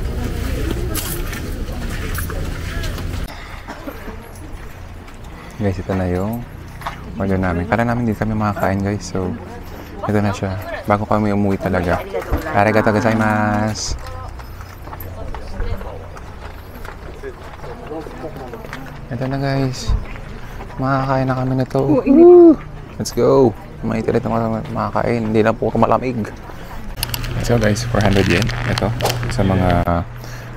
Guys, ito na yung order namin. Kala namin din kami makakain guys. So, ito na siya. Bago kami umuwi talaga. Arigatou gozaimasu. Ito na guys. Makakain na kami na to. Let's go. Mainit na makakain. Hindi na po malamig. So guys, 400 yen. Ito. Sa mga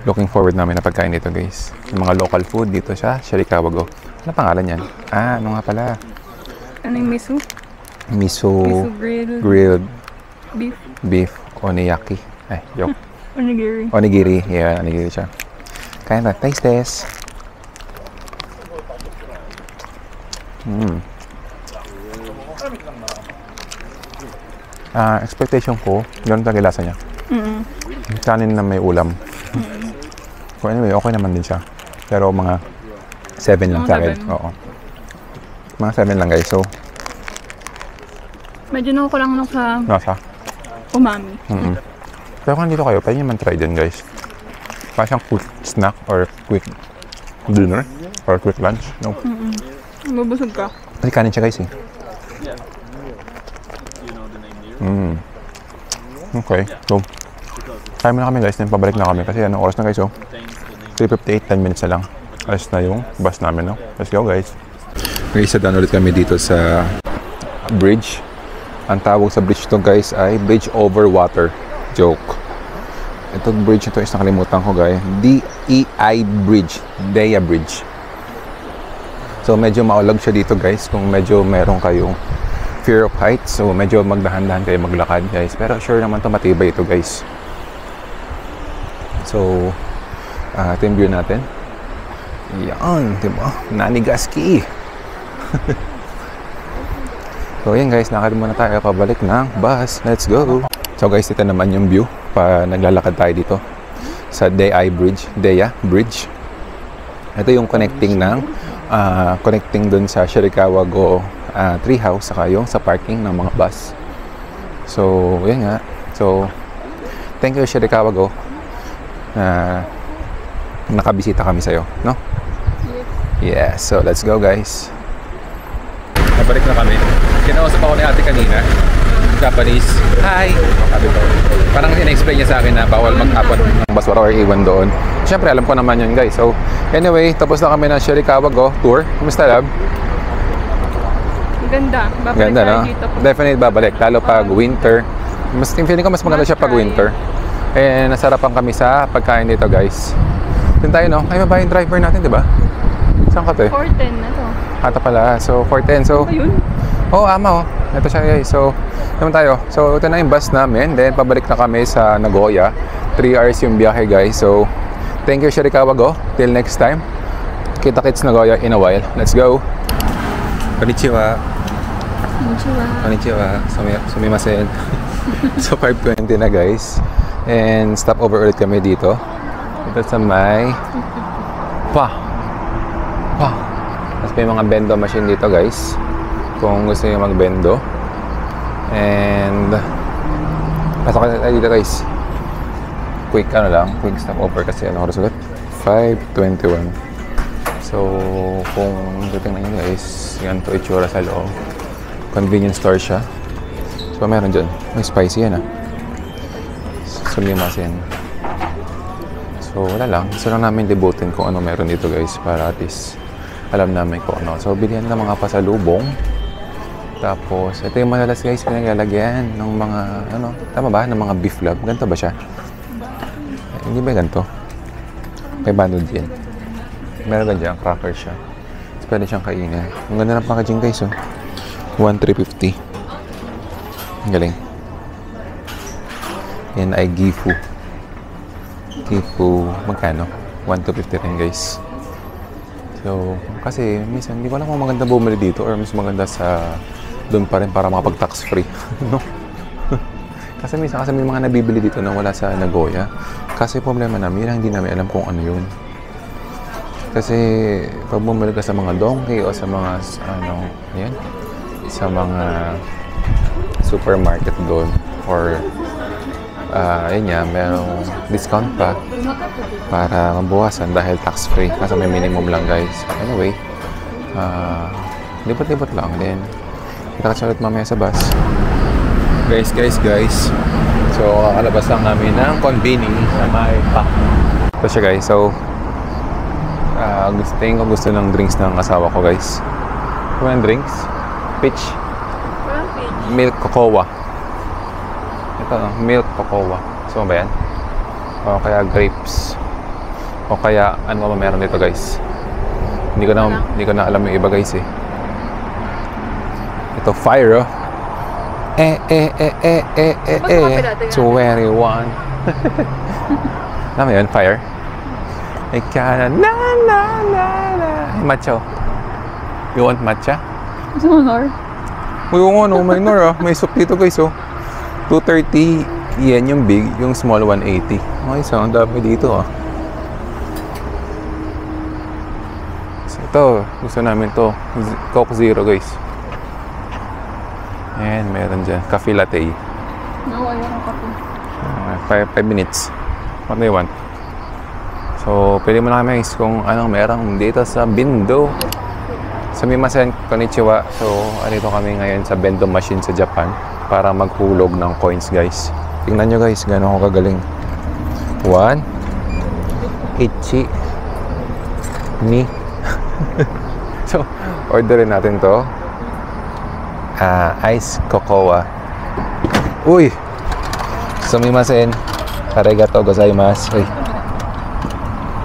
looking forward namin na pagkain dito guys. Yung mga local food dito sa Shirikawa-go. Ano pangalan yan? Ano nga pala? Ano yung miso? Miso grilled beef oniyaki. Ay, joke. Onigiri. Onigiri. Yeah, onigiri siya. Kain na. Taste test. Expectation ko, ganun talaga lasa niya. Kanin na may ulam. So anyway, okay naman din siya. Pero mga 7 lang sa akin. Oo. Mga 7 lang guys. So, medyo nakukulang lang sa nasa? umami. Pero kung dito kayo, pwede nyo man try din guys. Parang siyang quick snack or quick dinner or quick lunch. No? Mabusog ka. Kasi kanin siya guys eh. Okay. So, kaya na kami guys. Then pabalik na kami. Kasi anong oras na guys oh. 3:58, 10 minutes na lang. Alas na yung bus namin, no? Let's go, guys. Guys, sadaan ulit kami dito sa bridge. Ang tawag sa bridge to guys ay Bridge Over Water. Joke. Itong bridge na to is nakalimutan ko, guys. DEI Bridge. DEI Bridge. So, medyo maulag siya dito, guys. Kung medyo meron kayong fear of heights. So, medyo magdahan-dahan kayo maglakad, guys. Pero sure naman to matibay ito, guys. So, ito yung view natin. Yan, diba? Nanigaski. So, yan guys, nakad muna tayo pabalik ng bus. Let's go. So guys, ito naman yung view pa naglalakad tayo dito sa DEI Bridge. DEI Bridge. Ito yung connecting ng connecting dun sa Shirikawa-go treehouse saka yung sa parking ng mga bus. So, yan nga. So, thank you Shirikawa-go. Nakabisita kami sa'yo, no? Yeah, so let's go guys. Nabalik na kami. Kinausap ako ni ate kanina. Japanese. Hi! Sabi ko. Parang in-explain niya sa akin na bawal mag-apot ng basura or iwan doon. Siyempre, alam ko naman yun guys. So, anyway, tapos na kami ng Shirikawa-go tour. Kumusta, love? Ganda. Babalik Ganda, no? dito. Definitely babalik. Lalo pag winter. Mas, feeling ko mas maganda siya pag winter. Eh, nasarapan kami sa pagkain dito guys. Doon tayo, no? Ay, mabahay yung driver natin, di ba? Saan ka to eh? 410 na to. Ata pala. So, 410. So, Ayun. oh, ama oh. Ito siya guys. So, naman tayo. So, ito na yung bus namin. Then, pabalik na kami sa Nagoya. 3 hours yung biyahe guys. So, thank you Shirikawa-go. Till next time. Kita-kits Nagoya in a while. Let's go. Konnichiwa. Konnichiwa. Sumimasen. So, 5:20 na guys. And, stop over ulit kami dito. Ito sa may Tapos may mga bendo machine dito guys kung gusto nyo magbendo. And pasok na tayo dito guys. Quick quick stop over kasi ano oras ulit? 5:21. So kung titingnan nyo guys, yan to itsura sa loob. Convenience store siya. So meron dyan, may spicy yan Sumimasen. So wala lang, gusto lang namin libutin kung ano meron dito guys para at least alam namin kung ano. So bilhin ng mga pasalubong Tapos, ito yung madalas guys, pinagalagyan ng mga, ano, tama ba? Ng mga beef log. Ganito ba siya? Hindi ba ganito? May bandod yan. Meron dyan, cracker siya. So, pwede siyang kainin. Ang ganda ng packaging guys, oh. 1,350. Ang galing. Yan ay Gifu. Gifu, magkano? 1,250 rin guys. So, kasi minsan, hindi ko alam kung maganda bumili dito or mas maganda sa doon pa rin para makapag tax free. No? Kasi minsan may mga nabibili dito na wala sa Nagoya. Kasi problema namin, hindi namin alam kung ano yun. Kasi pag bumili ka sa mga donkey o sa mga ano, yan, sa mga supermarket doon or yun nga, merong discount pa para mabawasan dahil tax free. Kasi may minimum lang guys. Anyway, libot-libot lang din. Kita ka ulit mamaya sa bus. Guys. So, kakalabas lang namin ng convening sa may pack. Ito siya guys. So, gusto ng drinks ng asawa ko guys. Ano yung drinks? Peach? Milk cocoa. Ito, milk cocoa. So, ba yan? O kaya grapes. O kaya, ano ba meron dito guys? Hindi ko na alam yung iba guys eh. Ito, fire oh. 21. Alam mo yun, fire? Ika na. Matcha. You want matcha? Gusto mo, Nor? Uy, ano, may Nor ah. May soup dito guys oh. 230 yen yung big, yung small 180. Okay, so ang dami dito ah. So ito, gusto namin to. Coke Zero guys. Ayan, meron dyan. Coffee latte. No, ayaw ng kape. 5 minutes. What do you want? So, pwede mo na kami kung anong meron dito sa Bendo. Sumimasen, konnichiwa. So, andito kami ngayon sa Bendo machine sa Japan para maghulog ng coins, guys. Tingnan nyo, guys, gano'n ako kagaling. 1, 1, 2. So, orderin natin to. Ice cocoa. Uy! Sumimasen. Arigatou gozaimasu. Uy.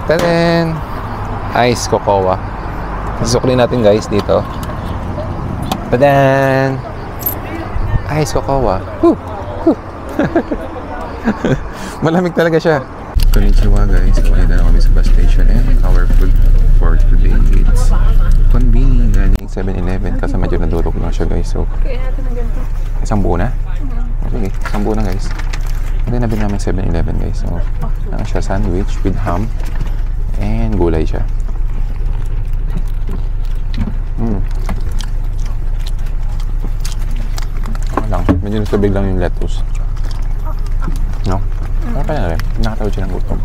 Tadan! Ice cocoa. Susuklin natin guys dito. Tadan! Ice cocoa. Malamig talaga siya. Konnichiwa guys. Kumain na kami sa bus station and our food for today it's convenient galing 7-Eleven kasi medyo nadurog lang siya guys. So, Kaya natin ng ganito. isang buo na? Okay, isang buo na guys. Hindi nabili namin 7-Eleven guys. So, ano siya, sandwich with ham and gulay siya. Okay lang, medyo natubig lang yung lettuce. No? Pero pa na rin, nakatawid siya ng gutom.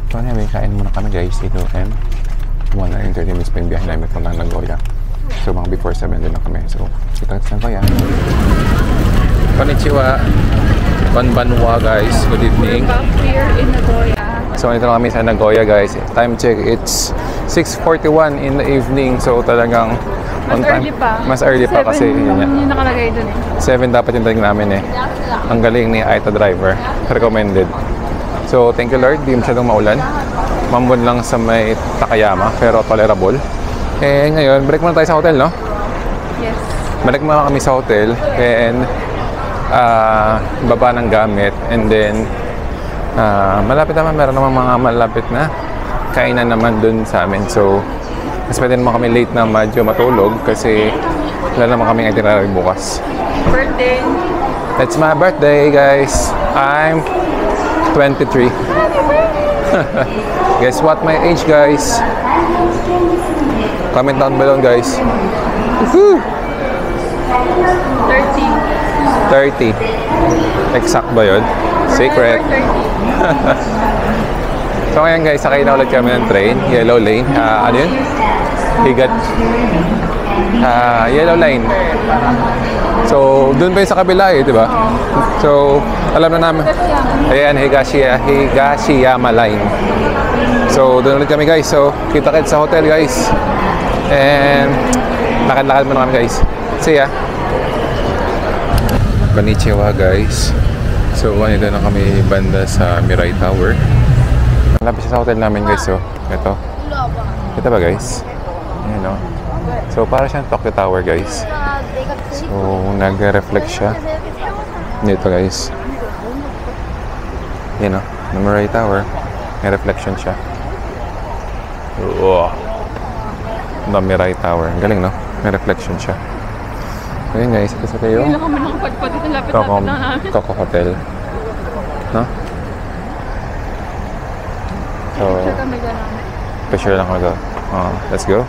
So anyway, kain muna kami guys dito and 130 minutes pa yung biyahe namin from Nagoya. So mga before 7 din na kami. So, kita-kits na kaya. Konnichiwa. Konbanwa guys. Good evening. We're back here in Nagoya. So, nito na kami sa Nagoya guys. Time check, it's 6:41 in the evening. So, talagang on Mas time. early pa. Mas early pa kasi yun nga. Yung nakalagay dun eh. 7 dapat yung dating namin eh. Ang galing ni Aita driver. Recommended. So, thank you Lord. Di masyadong maulan. Mambon lang sa may Takayama, pero tolerable. Eh, ngayon, balik muna tayo sa hotel, no? Yes. Balik muna kami sa hotel and baba ng gamit and then malapit naman, meron naman mga malapit na kainan naman dun sa amin. So, mas pwede naman kami late na medyo matulog kasi wala naman kami itinerary bukas. Birthday. It's my birthday, guys. I'm 23. Guess what my age, guys? Comment down below, guys. Woohoo! 30. Exact ba yun? Secret. So ngayon guys, sakay na ulit kami ng train. Yellow Lane. Ano yun? Yellow Line. So, dun pa yung sa kabila eh, di ba? So, alam na namin. Ayan, Higashiyama Line. So, dun ulit kami guys. So, kita-kits sa hotel guys. And, lakad-lakad muna kami guys. See ya! Konnichiwa guys. So dito na kami banda sa Mirai Tower. Malapit siya sa hotel namin guys. So ito. Kita ba guys? Ayan o. So para siyang Tokyo Tower guys. So nag-reflect siya. Dito guys. Yan o. The Mirai Tower. May reflection siya. Wow. The Mirai Tower. Ang galing no? May reflection siya. Ayun guys, ito sa kayo. Hindi lang kami nakapadpad dito. Lapit-lapit lang namin. Coco Hotel. No? So, Kami gano'n. picture lang ako. Let's go.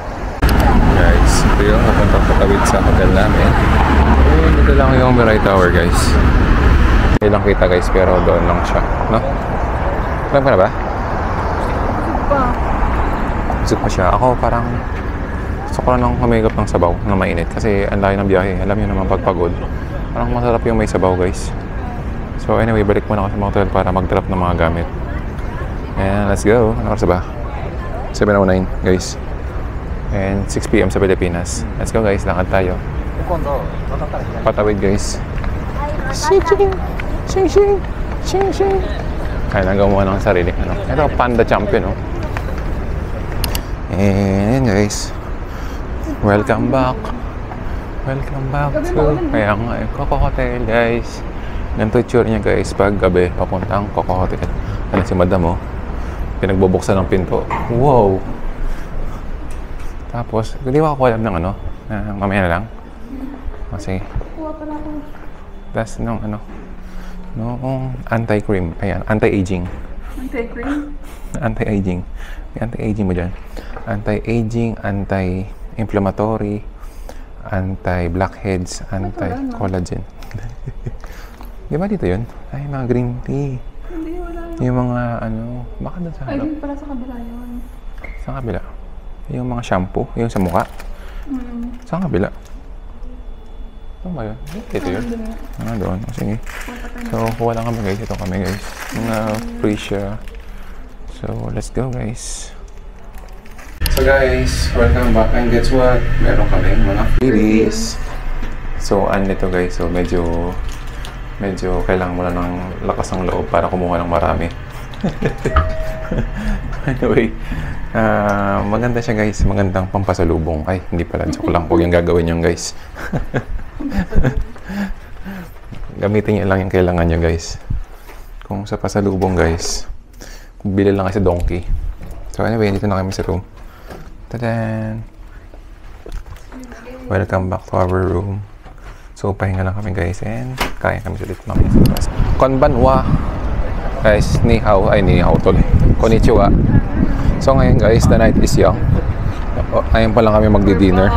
Guys, ito yung napunta patawid sa hotel namin. Ito lang yung Mirai Tower guys. Hindi lang kita guys, pero doon lang siya. No? Alam ka na ba? Busog pa siya. Ako parang gusto ko lang humigop ng sabaw na mainit kasi ang layo ng biyahe. Alam niyo naman pagpagod. Parang masarap yung may sabaw guys. So anyway, balik muna ako sa hotel para mag-drop ng mga gamit. And let's go. Ano oras ba? 7:09 guys. And 6 PM sa Pilipinas. Let's go guys, lakad tayo. Patawid guys. Shing shing! Shing shing! Shing shing! Kaya nagawa ng sarili. Ano? Ito, Panda Champion. Oh. And guys, welcome back. Welcome back to kaya nga Coco Hotel guys. Ganito tour niya guys pag gabi papuntang Coco Hotel. Ano si madam oh. Pinagbubuksan ng pinto. Wow. Tapos, hindi ba ako alam ng ano? Mamaya na lang. Kasi tapos nung ano? Noong anti-cream. Ayan, anti-aging. Anti-cream? Anti-aging. May anti-aging mo dyan. Anti-aging, anti-inflammatory, anti-blackheads, anti-collagen. Di ba dito yun? Ay, mga green tea. Hindi, wala yun. Yung mga ano, baka doon sa Ay, harap. hindi pala sa kabila yun. Sa kabila. Yung mga shampoo, yung sa mukha. Sa kabila. Ano ba yun? Dito yun. Doon. O, sige. So, kuha lang kami guys. Ito kami guys. Mga free siya. So, let's go guys. So guys, welcome back. And guess what? Meron kami mga freebies. So, andito guys. So, medyo kailangan mo lang ng lakas ng loob para kumuha ng marami. Anyway, maganda siya guys. Magandang pampasalubong. Ay, hindi pala. Joke lang. Huwag yung gagawin yung guys. Gamitin niyo lang yung kailangan nyo guys. Kung sa pasalubong guys, bili lang kayo sa Donkey. So anyway, dito na kami sa room. Tadan! Welcome back to our room. So pahinga lang kami guys and kaya kami ulit mamaya sa labas. Konbanwa! Guys, ni hao. Ay, ni hao tuloy. Konnichiwa. So ngayon guys, the night is young. Ngayon pa lang kami magdi-dinner.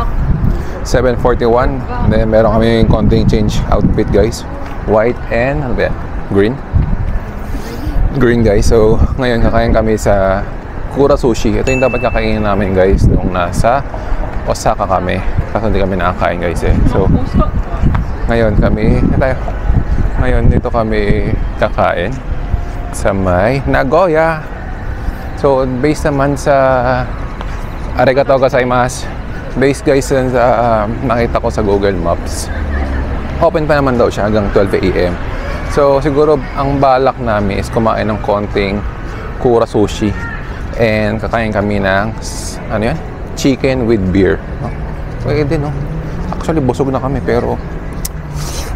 7:41. Then meron kami konting change outfit guys. White and ano ba yan? Green guys. So ngayon kakain kami sa Kura Sushi. Ito yung dapat kakainin namin guys nung nasa Osaka kami. Kasi hindi kami nakakain guys eh. So ngayon dito kami kakain sa may Nagoya. So based naman sa arigatou gozaimasu. Based guys sa nakita ko sa Google Maps, open pa naman daw siya hanggang 12 AM. So siguro ang balak namin is kumain ng konting Kura Sushi and kakain kami ng ano yan? Chicken with beer. Pwede no? Actually busog na kami pero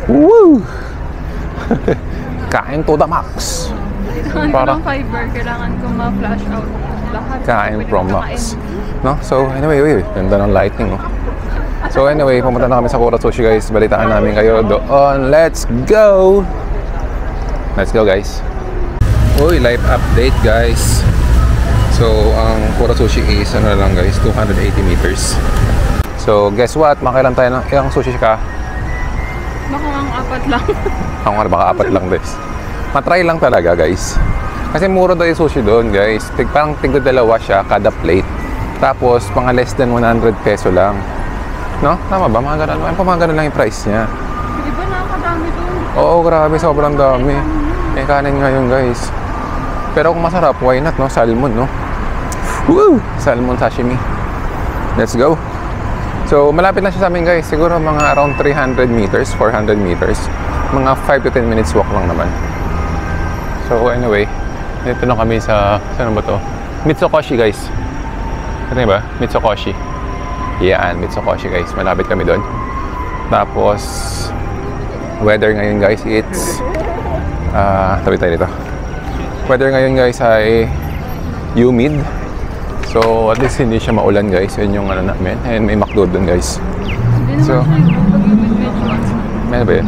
woo! Kain to the max. Kailangan ko ng fiber. Kailangan ko ma-flash out lahat. Kain from max. No? So, anyway, ganda ng lighting, no? So, anyway, pumunta na kami sa Kura Sushi, guys. Balitaan namin kayo doon. Let's go! Let's go, guys. Uy, live update, guys. So, ang Kura Sushi is, ano lang, guys, 280 meters. So, guess what? Makilan tayo ng ilang sushi ka? Baka ang 4 lang. Ako nga, baka 4 lang, guys. Matry lang talaga, guys. Kasi mura daw yung sushi doon, guys. Parang tigda-dalawa siya kada plate. Tapos, mga less than 100 peso lang. No? Tama ba? Mga ganun lang yung price niya. Di ba nakakadami doon? Oo, grabe. Sobrang dami. May kanin ngayon, guys. Pero kung masarap, why not, no? Salmon, no? Woo! Salmon sashimi. Let's go. So, malapit na siya sa amin, guys. Siguro mga around 300 meters, 400 meters. Mga 5 to 10 minutes walk lang naman. So anyway, dito na kami sa, saan ba to? Mitsukoshi guys. Ano ba? Mitsukoshi. Yan, Mitsukoshi guys. Malapit kami doon. Tapos, weather ngayon guys, it's tabi tayo dito. Weather ngayon guys ay humid. So at least hindi siya maulan guys. Yun yung ano namin. And may McDo doon guys. Hindi So, naman siya yung pag-ibig medyo. may ano ba yun?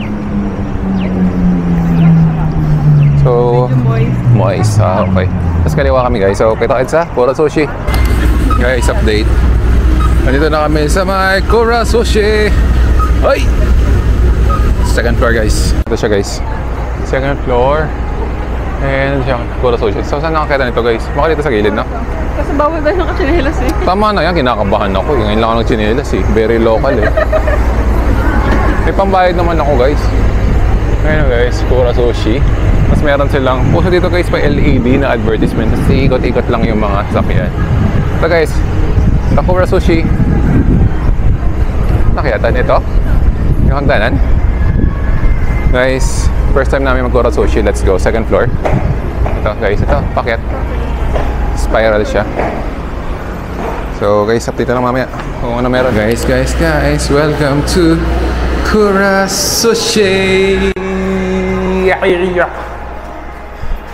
So, moist. Okay. Tapos kaliwa kami guys. So, kita sa Kura Sushi. Guys, update. Nandito na kami sa may Kura Sushi. Ay! Second floor guys. Ito siya guys. Second floor. And siya, Kura Sushi. So, saan nakakita nito guys? Baka dito sa gilid, no? Kasi bawal tayo nakachinelas eh. Tama na yan, kinakabahan ako. Ngayon lang ako nagchinelas eh. Very local eh. May pambayad naman ako guys. Ngayon guys, Kura Sushi. Mas meron silang, puso dito guys pa LED na advertisement. Tapos ikot-ikot lang yung mga sasakyan. Ito guys, sa Kura Sushi. Nakiyatan ito. Yung hagdanan. Guys, first time namin mag-Kura Sushi. Let's go. Second floor. Ito guys, ito. Paket. Spiral siya. So guys, update na lang mamaya kung ano meron. Guys, welcome to Kura Sushi.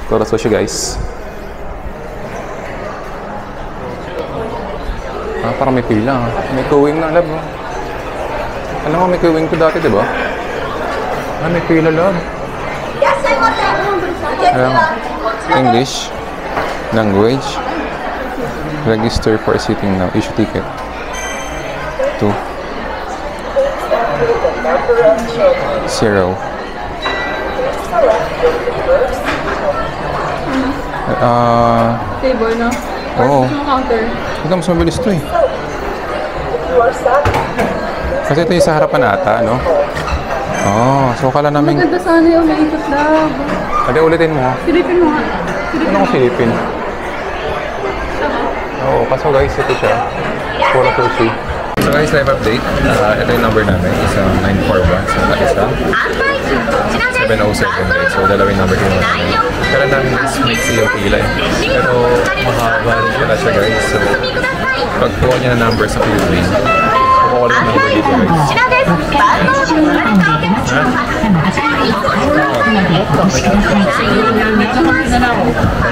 Kura Sushi guys. Parang may pila. May queuing na lab. Alam mo may queuing ko dati, diba? May pila lab. English language. Register for sitting now. Issue ticket. 2 0 Table, no? Oo. Yung counter. Ito mas mabilis ito eh. Kasi ito yung sa harapan ata, no? Oh, so kala namin... Maganda sana yung naikot lang. Hindi, ulitin mo. Silipin mo nga. Ano ko silipin? Oo, kaso guys, ito siya. Kura Sushi. So guys, live update. Ito yung number namin. Isang 941. Isang 707 guys. So dalawang number din namin. Kala namin is mixi yung pila eh. Pero mahaba rin pala siya guys. So pagkuha niya na number sa Philippines, kukuha rin number dito guys.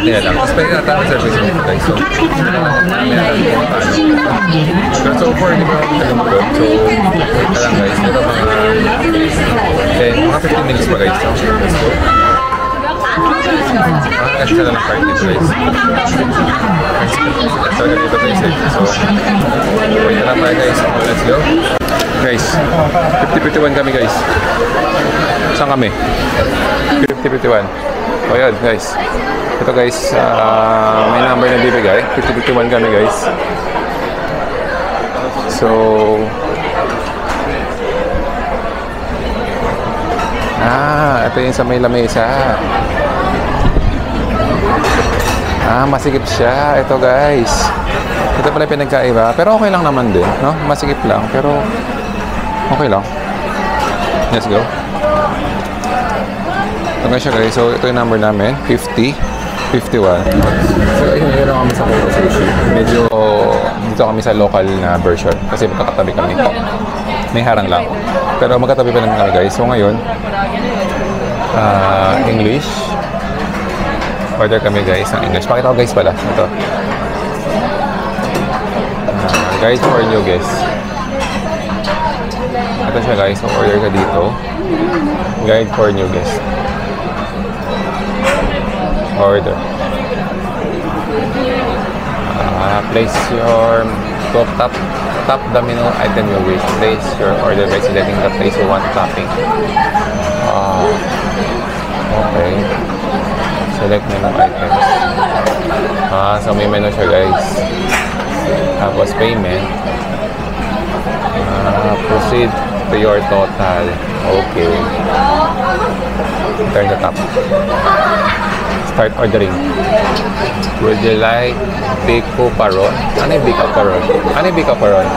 Kaya lang. Tapos pwede natin ang service nito guys. So, may natin kung paano. Pero so far, di ba ako nagumagod? So, wait na lang guys. Pero mga 15 minutes pa guys. So, let's go. Kasi ka na lang card dito guys. So, dito guys. So, wait na lang tayo guys. So, let's go. Guys, 50-51 kami guys. Saan kami? 50-51. O yun guys. Ito guys, may number na bibigay. 50-51 kami guys. So, ito yung sa may lamesa. Masikip siya. Ito guys. Ito pala pinagkaiba. Pero okay lang naman din, no? Masikip lang, pero okay lang. Let's go. Okay siya guys. So, ito yung number namin. 50-51. So, ayun lang kami sa Kura Sushi. Medyo dito kami sa local na version. Kasi magkakatabi kami. May harang lang. Pero magkatabi pa lang kami guys. So, ngayon, English. Order kami guys ng English. Pakita ko guys pala. Ito. Guide for new guests. Ito siya guys. So, order ka dito. Guide for new guests. Order. Place your tap the menu item you wish. Place your order by selecting the place you want tapping. Okay. Select menu items. So may menu siya guys. Tapos payment. Proceed to your total. Okay. Turn the tap. Start ordering. Would you like Biko Paron? Ano yung Biko Paron? Ano yung Biko Paron?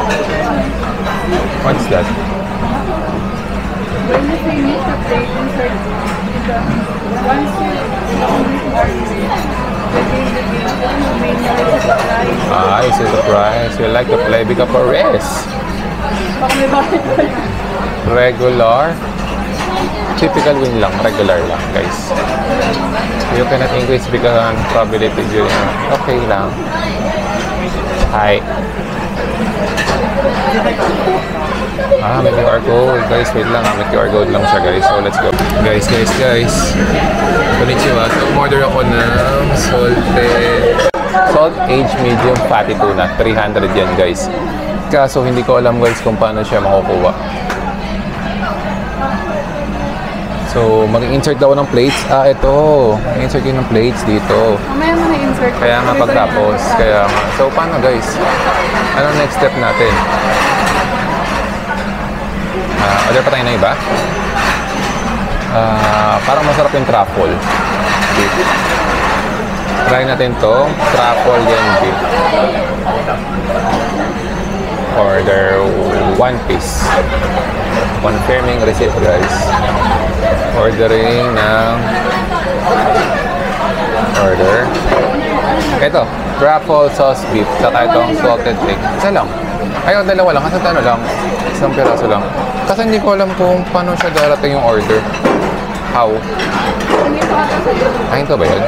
What's that? When you finish the plate, insert the once you Ah, it's a surprise. You like to play Bika Pares. Regular. Typical win lang. Regular lang, guys. You cannot increase because ang probability yun. Okay lang. Hi. Ah, may QR code. Guys, wait lang. May QR code lang siya, guys. So, let's go. Guys. Konnichiwa. So, order ako ng salt aged medium fatty tuna. 300 yan, guys. Kaso, hindi ko alam, guys, kung paano siya makukuha. So, mag-insert daw ng plates. Ah, ito. Insert yun ng plates dito. Mamaya mo na-insert. Kaya nga pagtapos. Kaya nga. So, paano, guys? Anong next step natin? Order pa tayo na iba? Parang masarap yung truffle. Beef. Try natin to. Truffle yan beef. Order 1 piece. Confirming receipt, guys. Ordering ng order. Ito, truffle sauce beef. Saka itong salted egg. Isa lang. Ayaw, dalawa lang. Kasi ano lang. Isang piraso lang. Kasi hindi ko alam kung paano siya darating yung order. How? Ay, ito ba yun?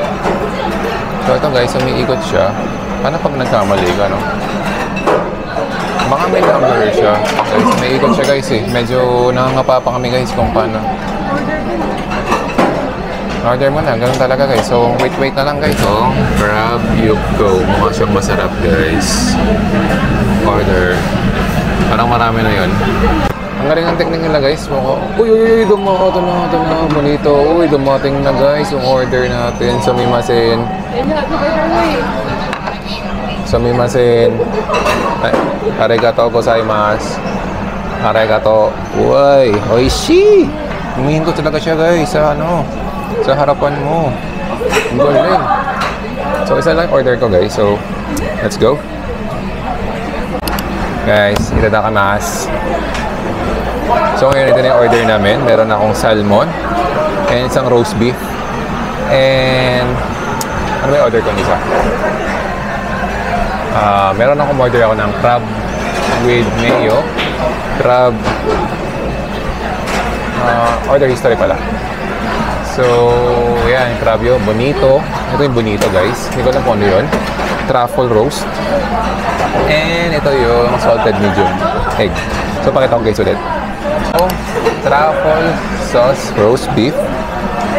So, ito guys, umiikot siya. Paano pag nagkamali ka, no? Baka may number siya. Guys, may ikot siya guys eh. Medyo nangangapa pa kami guys kung paano. Order mo na. Ganun talaga guys. So, wait na lang guys. So, grab, you go. Mukha siyang masarap guys. Order. Parang marami na yun. Ang galing ang technique nila guys. Uy, dumating na. Bonito. Uy, dumating na guys yung order natin. Sumimasen. Arigato gozaimasu. Arigato. Uy, oishi. Humihinto talaga siya guys sa sa harapan mo. Ang galing. So, isa lang order ko guys. So, let's go. Guys, itadakamas. So ngayon ito na yung order namin. Meron akong salmon and isang roast beef. And ano may order ko nisa? Meron akong order ako ng crab with mayo. Crab order history pala. So yan, crab yun. Bonito. Ito yung bonito guys. Hindi ko alam kung ano yun. Truffle roast. And ito yung salted medium egg. So pakita ko guys ulit. Truffle sauce roast beef.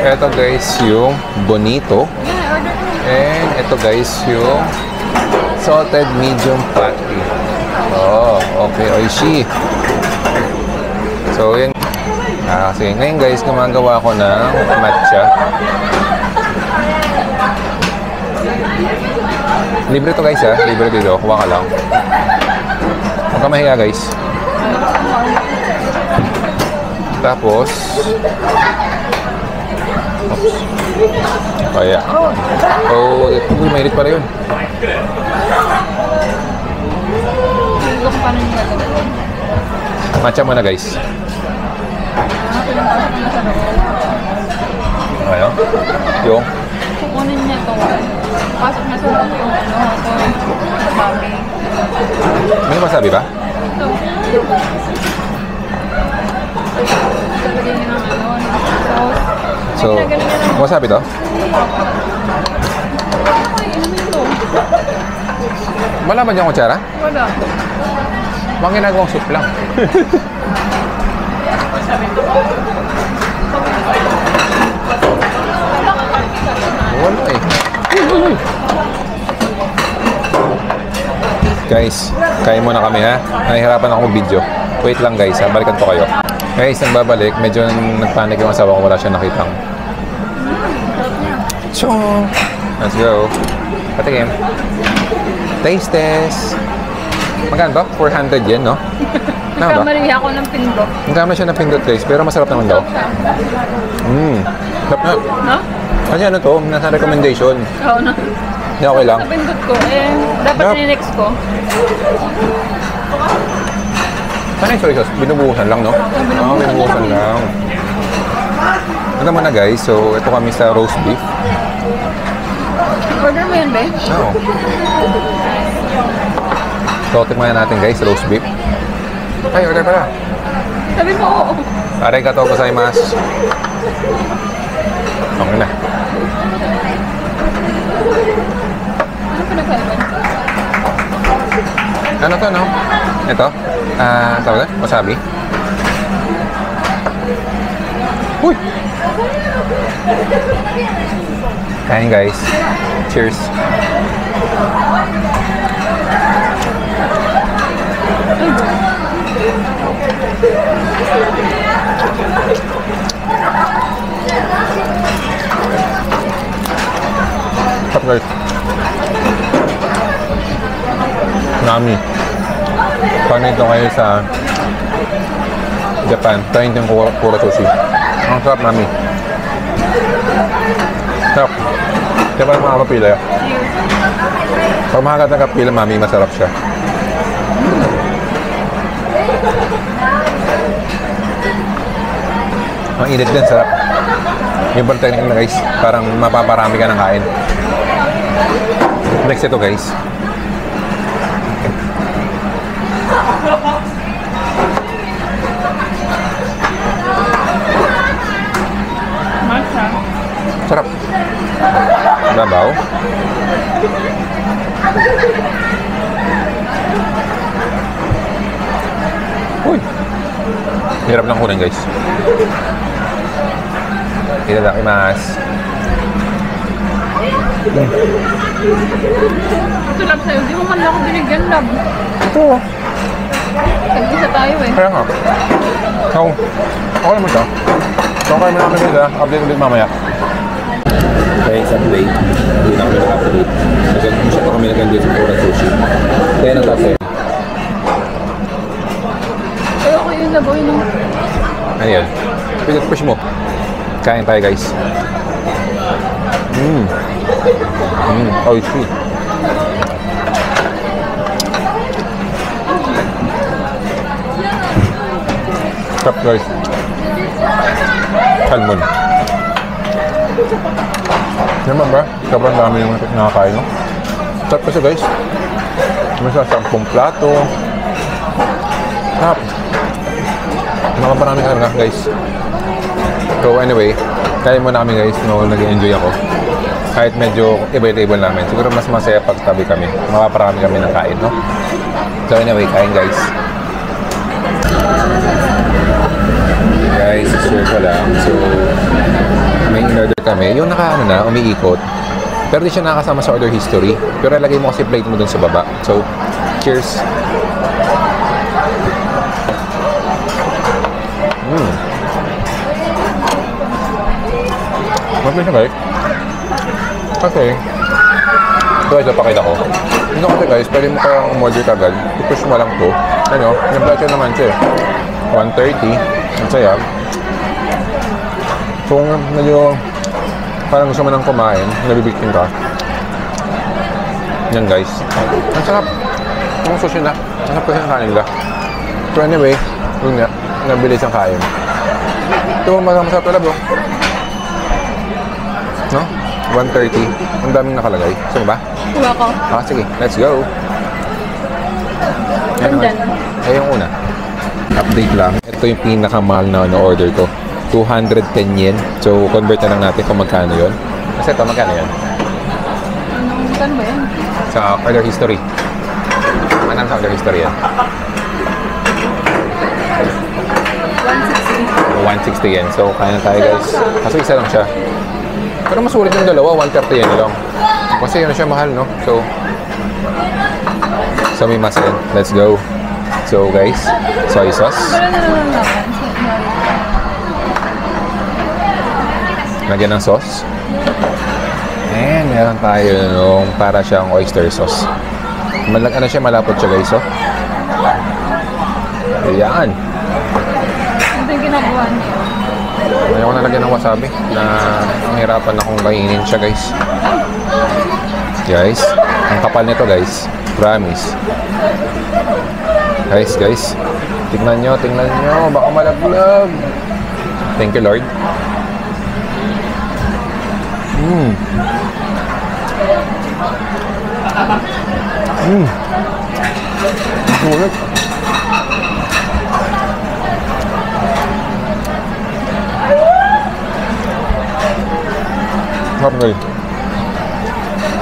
Ito guys yung bonito. And ito guys yung salted medium patty. Oh, okay, oishi. So yun. Kasi ngayon guys gumagawa ko ng matcha. Libre to guys ha. Libre dito. Kuha ka lang. Huwag ka mahiya guys. Tapos kaya mainit pa rin yun. Matcha muna guys. Ayan. Yung kukunin niya to. Pasok na sa loob yung wasabi. may wasabi ba? Ito. Lagyan niya ng sauce. So, wasabi to? Wala ba diyang kutsara? Wala. Mga ginagawang soup lang. Wala eh. Guys, kain muna kami ha. Nahihirapan akong video. Wait lang guys ha, balikan ko kayo. Guys, nang babalik, medyo nagpanik yung asawa ko, wala siya nakitang. Chong! Let's go. Patikim. Taste test. Magkano ba? 400 yen, no? Nagkamali ako ng pindot. Nagkamali siya ng pindot guys, pero masarap naman daw. Sarap na. No? Kasi ano to, nasa recommendation. Oo na. Hindi okay lang. Sa pindot ko, dapat ninext ko. Saan yung soy sauce? Binubuhusan lang, no? Binubuhusan lang. Ito muna guys, so ito kami sa roast beef. Order mo yan, babe? Oo. So, tikman natin guys, roast beef. Ay, order pala. Sabi mo, oo. Arigatou gozaimasu. Okay na. Ano pinagkaiba? Ano to, no? Ito? Tawag na? Wasabi? Uy! Kain guys. Cheers. Stop guys. Nami. Paano ito kayo sa Japan? Try yung kura sushi. Ang sarap, Nami. Sarap. Kaya parang makakapila yun. Pag makagat ng kapila, Mami, masarap siya. Ang init din, sarap. Yung pang technique na guys, parang mapaparami ka ng kain. Next ito guys. Masa. Sarap. Babaw. Uy. Hirap lang kunin guys. Itadakimasu. Ito love sa'yo. Di mo man lang ako binigyan, love. Ito. Tag-isa tayo eh. Kaya nga. So, okay naman siya. So, okay naman namin nila. Update ulit mamaya. Guys, update. Hindi na kami nag-update. Nag-update kami nag-update sa Kura Sushi. Kaya natapos. Kaya ko yun na boy nung... Ano yan? Push mo. Kain tayo guys. Oishi. Sarap guys. Salmon. Naman ba? Sobrang dami yung nakakain, no? Sarap kasi guys. May sa 10 plato. Sarap. Makaparami ka na guys. So anyway, kaya muna kami guys, no, nag-enjoy ako. Kahit medyo iba-iba namin. Siguro mas masaya pag tabi kami. Makaparami kami ng kain, no? So anyway, kain guys. Guys, share ko lang. So, may in-order kami. Yung naka, umiikot. Pero di siya nakasama sa order history. Pero ilagay mo kasi plate mo dun sa baba. So, cheers! Mabili siya guys. Kasi, ito guys, napakita ko. Ito kasi guys, pwede mo kayang umorder kagad. I-push mo lang to. Ano, yung price naman siya 130. Ang saya. Kung medyo parang gusto mo nang kumain, nabibitin ka. Yan guys. Ang sarap. Ang sushi na. Ang sarap kasi ng kanin nila. So anyway, yun nga. Nabili siyang kain. Ito, masarap talaga bro. No? 130. Ang daming nakalagay. Saan ba? Kuha ko. Sige. Let's go. Nandyan. Ay, yung una. Update lang. Ito yung pinakamahal na order ko. 210 yen. So, convert na lang natin kung magkano yun. Kasi ito, magkano yun? Anong saan ba yan? Sa order history. Anong sa order history yan? 160 yen. So, kaya na tayo guys. Kaso isa lang siya. Pero mas ulit yung dalawa, 130 yen lang. Kasi yun siya mahal, no? So, sumimasen. Let's go. So, guys, soy sauce. Wala na naman naman. Lagyan ng sauce. And meron tayo nung para siyang oyster sauce. Ano siya, malapot siya guys, oh. Ayan. Ito yung ginagawa niya. Ayaw ko nalagyan ng wasabi na ang hirapan akong kainin siya guys. Guys, ang kapal nito guys. Promise. Guys. Tingnan nyo. Baka malaglag. Thank you, Lord. Sulit. Sarap guys.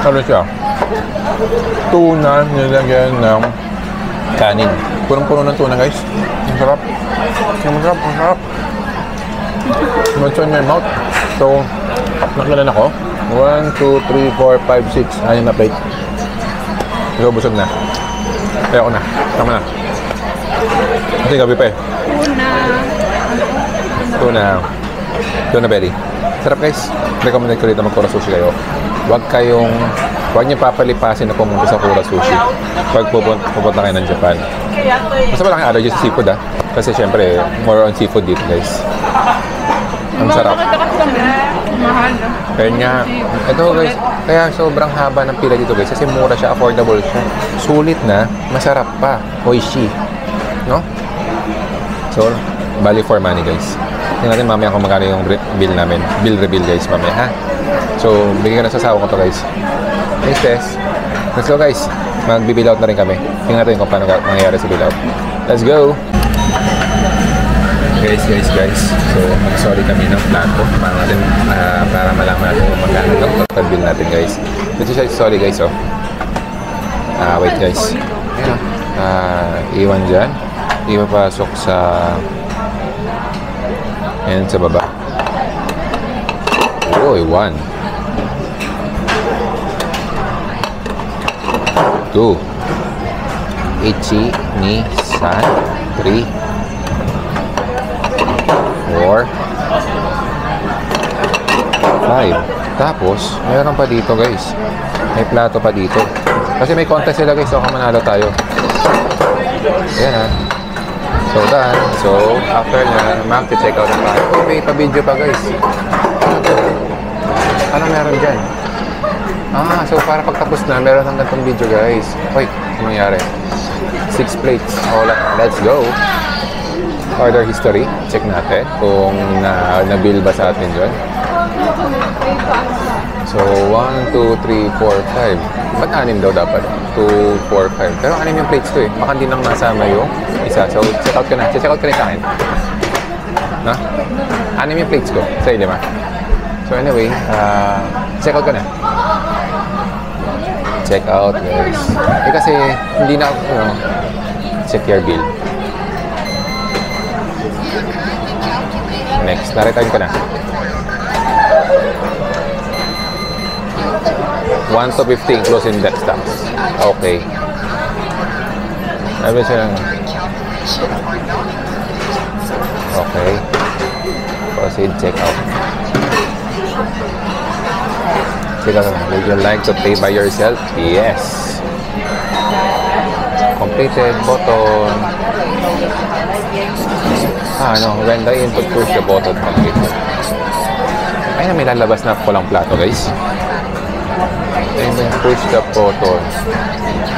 Ano siya? Tuna nilagyan ng kanin. Punong-puno ng tuna guys. Ang sarap. Ang sarap. What's in my mouth? So, nakalan ako. 1, 2, 3, 4, 5, 6. Ayan na plate. So, busog na. Kaya ako na. Tama na. Kasi gabi pa eh. Tuna belly. Sarap guys. Recommend ko rito mag-Kura Sushi kayo. Huwag niyo papalipasin na pumunta sa Kura Sushi pag pupunta kayo ng Japan. Basta wala kang allergy sa seafood kasi syempre more on seafood dito guys. Ang sarap. Mahal na. Kaya nga, ito guys, kaya sobrang haba ng pila dito guys kasi mura siya, affordable siya. Sulit na, masarap pa. Oishi. No? So, value for money guys. Tingnan natin mamaya kung magkano yung bill namin. Bill reveal guys mamaya ha. So, bigyan ka na sa sasawa ko to guys. Thanks Tess. Let's go guys. Mag-bill out na rin kami. Tingnan natin kung paano mangyayari sa bill out. Let's go! Guys. So, mag-sorry kami ng plato para malaman natin kung magkano ng total bill natin guys. Let's just sorry guys wait guys. Iwan dyan. Ipapasok sa sa baba. Uy, 1 2 Ichi ni San 3 4 5. Tapos meron pa dito guys, may plato pa dito kasi may contest sila guys, so kung manalo tayo. Ayan so done. So after na mag-check out na tayo. May pa-video pa guys. Ano meron dyan? So para pagtapos na meron ng ganitong video guys. Wait, ano nangyari? 6 plates. Let's go. Order history. Check natin kung na-bill ba sa atin dyan. So 1, 2, 3, 4, 5. Ba't 6 daw dapat? 2, 4, 5. Pero 6 yung plates ko eh. Baka hindi lang nasama yung isa. So check out ka na. Check out ka rin sa akin. 6 yung plates ko. Sa 5. So anyway, check out ka na. Check out guys. Kasi hindi na check your bill. Next, na-return ko na. 1 to 15 closing debt tax. Okay. Sabi siya. Okay. Proceed check out. Check out. Would you like to pay by yourself? Yes. Completed button. When the input push the button completed. Ay na may lalabas na pulang plato guys. And then push the button.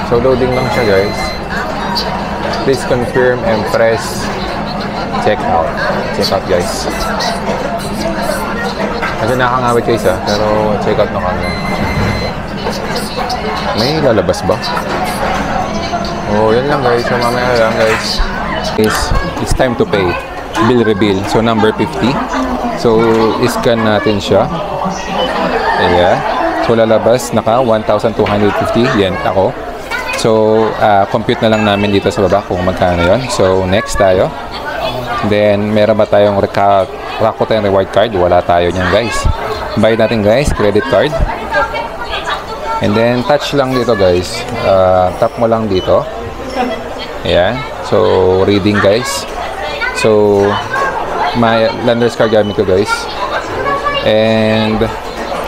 So loading lang siya guys. Please confirm and press check out. Check out guys. Kasi nakakangawit guys pero check out na kami. May lalabas ba? Yan lang guys. So mamaya lang guys. It's time to pay. Bill reveal. So number 50. So iscan natin siya. Ayan. So lalabas naka 1,250 yen ako. So compute na lang namin dito sa baba kung magkano yon. So next tayo. Then meron ba tayong Rakuten reward card? Wala tayo niyan guys. Bayad natin guys, credit card. And then touch lang dito guys. Tap mo lang dito. Ayan. So reading guys. So my lender's card gamit ko guys. And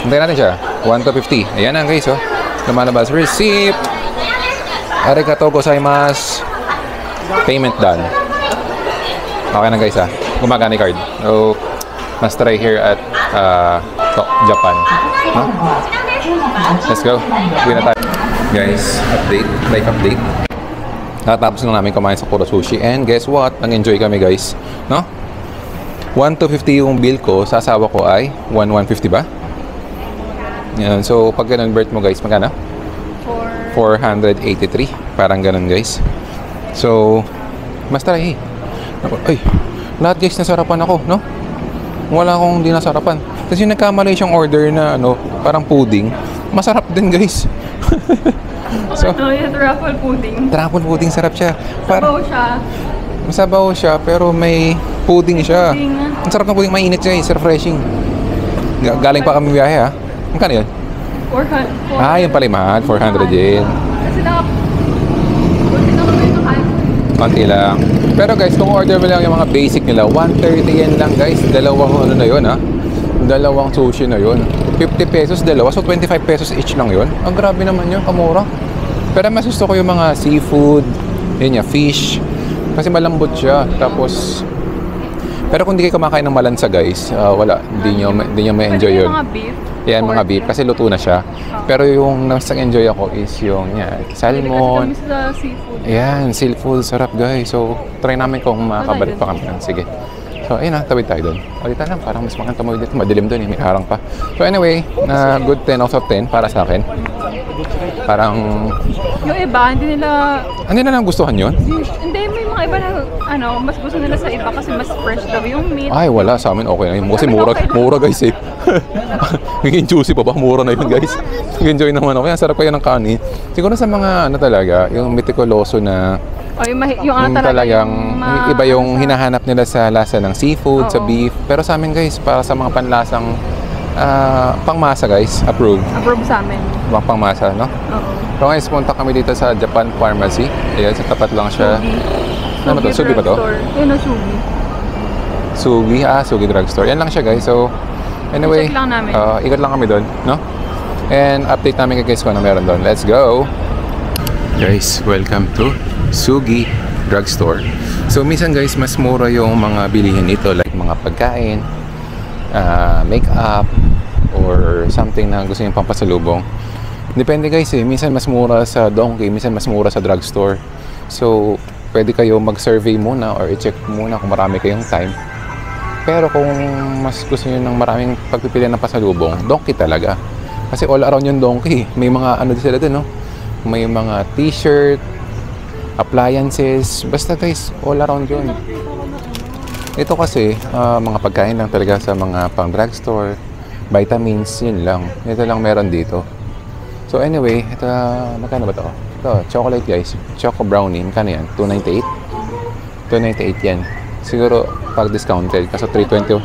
hintayin natin siya. 1 to 50. Ayan na guys lumalabas. Receipt. Arigatou gozaimasu. Payment done. Okay na guys gumagana yung card. So must try here at Japan. Let's go. Uwi na tayo. Guys, update. Nakatapos lang namin kumain sa Kuro Sushi. And guess what? Nang-enjoy kami guys. No? 1,250 yung bill ko. Sa asawa ko ay 1,150 ba? Yan. So, pag ganun birth mo guys, magkano? 483. Parang ganun guys. So, mas try eh. Ay, lahat guys nasarapan ako, no? Wala akong hindi nasarapan. Kasi yung nagkamali siyang order na ano, parang pudding. Masarap din guys. So, Yung truffle pudding. truffle pudding sarap siya. Sabaw siya. Masabaw siya pero may pudding siya. Pudding. Ang sarap ng pudding, mainit siya, it's refreshing. Galing pa kami biyahe ha. Magkano yun? 400. Ah, yun pala yung mahal, 400 yen. Kasi kunti na kami nakain. Konti lang. Pero guys, kung order mo lang yung mga basic nila, 130 yen lang guys. Dalawang ano na yun ha. Dalawang sushi na yun. 50 pesos dalawa, so 25 pesos each lang yun. Ang grabe naman yun, kamura. Pero mas gusto ko yung mga seafood, yun niya, fish. Kasi malambot siya. Tapos, pero kung di kayo kumakain ng malansa guys, wala, hindi nyo may enjoy yun. Mga beef. Yan, mga beef, kasi luto na siya. Pero yung nag-enjoy ako is yung yan, salmon. Kasi kami sa seafood. Yan, seafood, sarap guys. So, try namin kung makakabalik pa kami. Sige. So, ayun na, tawid tayo doon. Ulitan lang, parang mas makanta mo dito. Madilim doon, may harang pa. So, anyway, good 10 out of 10 para sa akin. Parang... Yung iba, hindi nila... Hindi na lang gustuhan yun? Hindi, may mga iba na, mas gusto nila sa iba kasi mas fresh daw yung meat. Ay, wala. Sa amin okay na yun. Kasi mura guys eh. Hingin juicy pa ba? Mura na yun guys. Enjoy naman ako. Kaya sarap kayo ng kanin. Siguro sa mga ano talaga, yung meticuloso na... O, yung talagang iba yung hinahanap nila sa lasa ng seafood, sa beef. Pero sa amin guys, para sa mga panlasang pangmasa guys, approve. Approve sa amin. Pangmasa, no? Oo. So guys, punta kami dito sa Japan Pharmacy. Ayan, sa tapat lang siya. Ano ba to? Sugi ba to? Yun o, Sugi. Sugi? Sugi Drugstore. Yan lang siya guys. So, anyway, I-check lang namin. Ikot lang kami doon, no? And update namin kay guys kung ano meron doon. Let's go! Guys, welcome to Sugi Drugstore. So, minsan guys, mas mura yung mga bilihin dito. Like mga pagkain, makeup, or something na gusto nyo pampasalubong. Depende guys eh. Minsan mas mura sa Donkey, minsan mas mura sa drugstore. So, pwede kayo mag-survey muna or i-check muna kung marami kayong time. Pero kung mas gusto nyo ng maraming pagpipilian ng pasalubong, Donkey talaga. Kasi all around yung Donkey. May mga ano din sila din, no? May mga t-shirt, appliances. Basta guys, all around yun. Ito kasi, mga pagkain lang talaga sa mga pang drugstore. Vitamins, yun lang. Ito lang meron dito. So anyway, ito, magkano ba to? Ito, chocolate guys. Choco brownie, magkano yan? 298? 298 yan. Siguro, pag discounted, kasi 321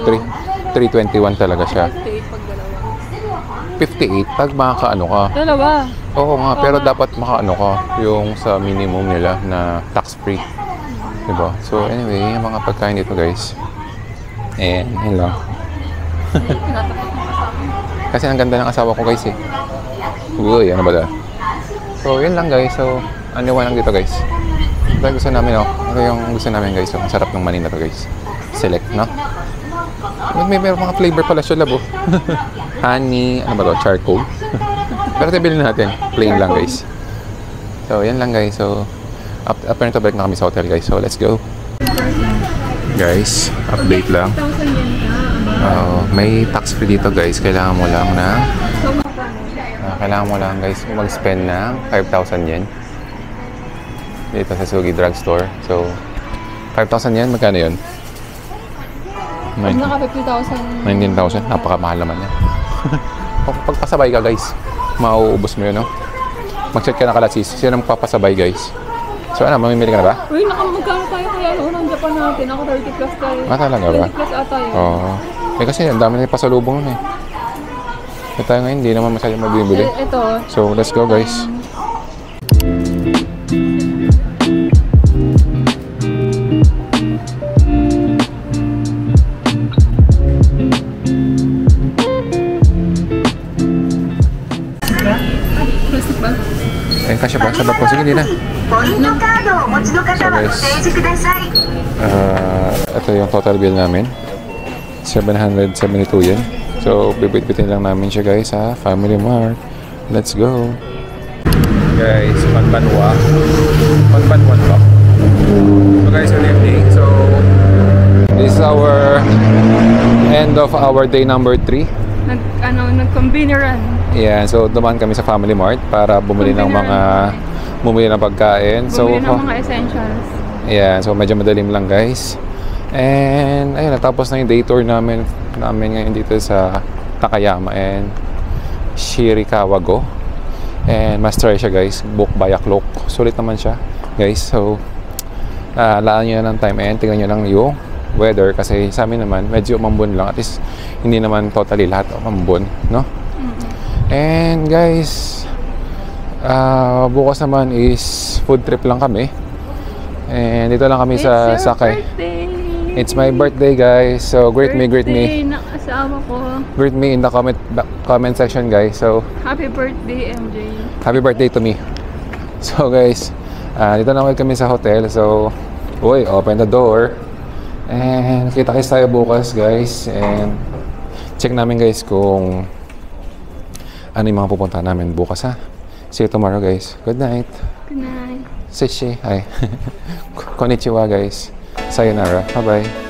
talaga siya. 58 pag makaano ka. Dalawa. Oo nga, pero dapat makaano ka yung sa minimum nila na tax-free. Diba? So anyway, yung mga pagkain dito guys. And yun lang. Kasi ang ganda ng asawa ko guys eh. Uy, ano ba da? So yun lang guys. So ano lang dito guys. Ito gusto namin Ito yung gusto namin guys. So, ang sarap ng mani na to guys. Select, no? May mga flavor pala siya labo. Honey, ano ba to? Charcoal. Pero tibilin natin. Plain lang guys. So yan lang guys. So after nito balik na kami sa hotel guys. So let's go. Guys, update lang. May tax free dito guys. Kailangan mo lang guys mag-spend ng 5,000 yen dito sa Sugi Drugstore. So 5,000 yen, magkano yun? Naka 50,000. 19,000. Napakamahal naman yan. Pagpasabay ka guys, mauubos mo yun, no? Mag-check ka na kalasis. Sino magpapasabay guys? So ano, mamimili ka na ba? Uy, magkano tayo kaya noon Japan natin? Ako 30 plus tayo. Talaga ba? 30 plus ata yun. Oo. Kasi ang dami na pasalubong nun eh. Tayo ngayon, hindi naman masyadong mabibili. Ito. So, let's go guys. Ayun, kasya ba? Sabag ko. Sige, hindi na. So guys, ito yung total bill namin. 772 yen. So, bibit-bitin lang namin siya guys sa Family Mart. Let's go. Guys, panbanwa. Panbanwan ba? of our day number 3. Nag-convenient run. Yeah, so dumaan kami sa Family Mart para bumili ng pagkain. Bumili ng mga essentials. Yeah, so medyo madalim lang guys. And ayun, natapos na yung day tour namin ngayon dito sa Takayama and Shirikawa-go. And mas try siya guys, book by a clock. Sulit naman siya guys. So laan nyo na ng time and tingnan nyo lang yung weather kasi sa amin naman medyo umambon lang. At least hindi naman totally lahat umambon, no? And guys, bukas naman is food trip lang kami. And dito lang kami sa Sakay. It's my birthday guys. So greet me. Birthday ng asawa ko. Greet me in the comment section guys. So Happy birthday, MJ. happy birthday to me. So guys, dito na kami sa hotel. So open the door. And kita-kits tayo bukas guys. And check namin guys kung ano yung mga pupuntahan namin bukas ha. See you tomorrow guys. Good night. Good night. Sushi. Hi. Konnichiwa guys. Sayonara. Bye-bye.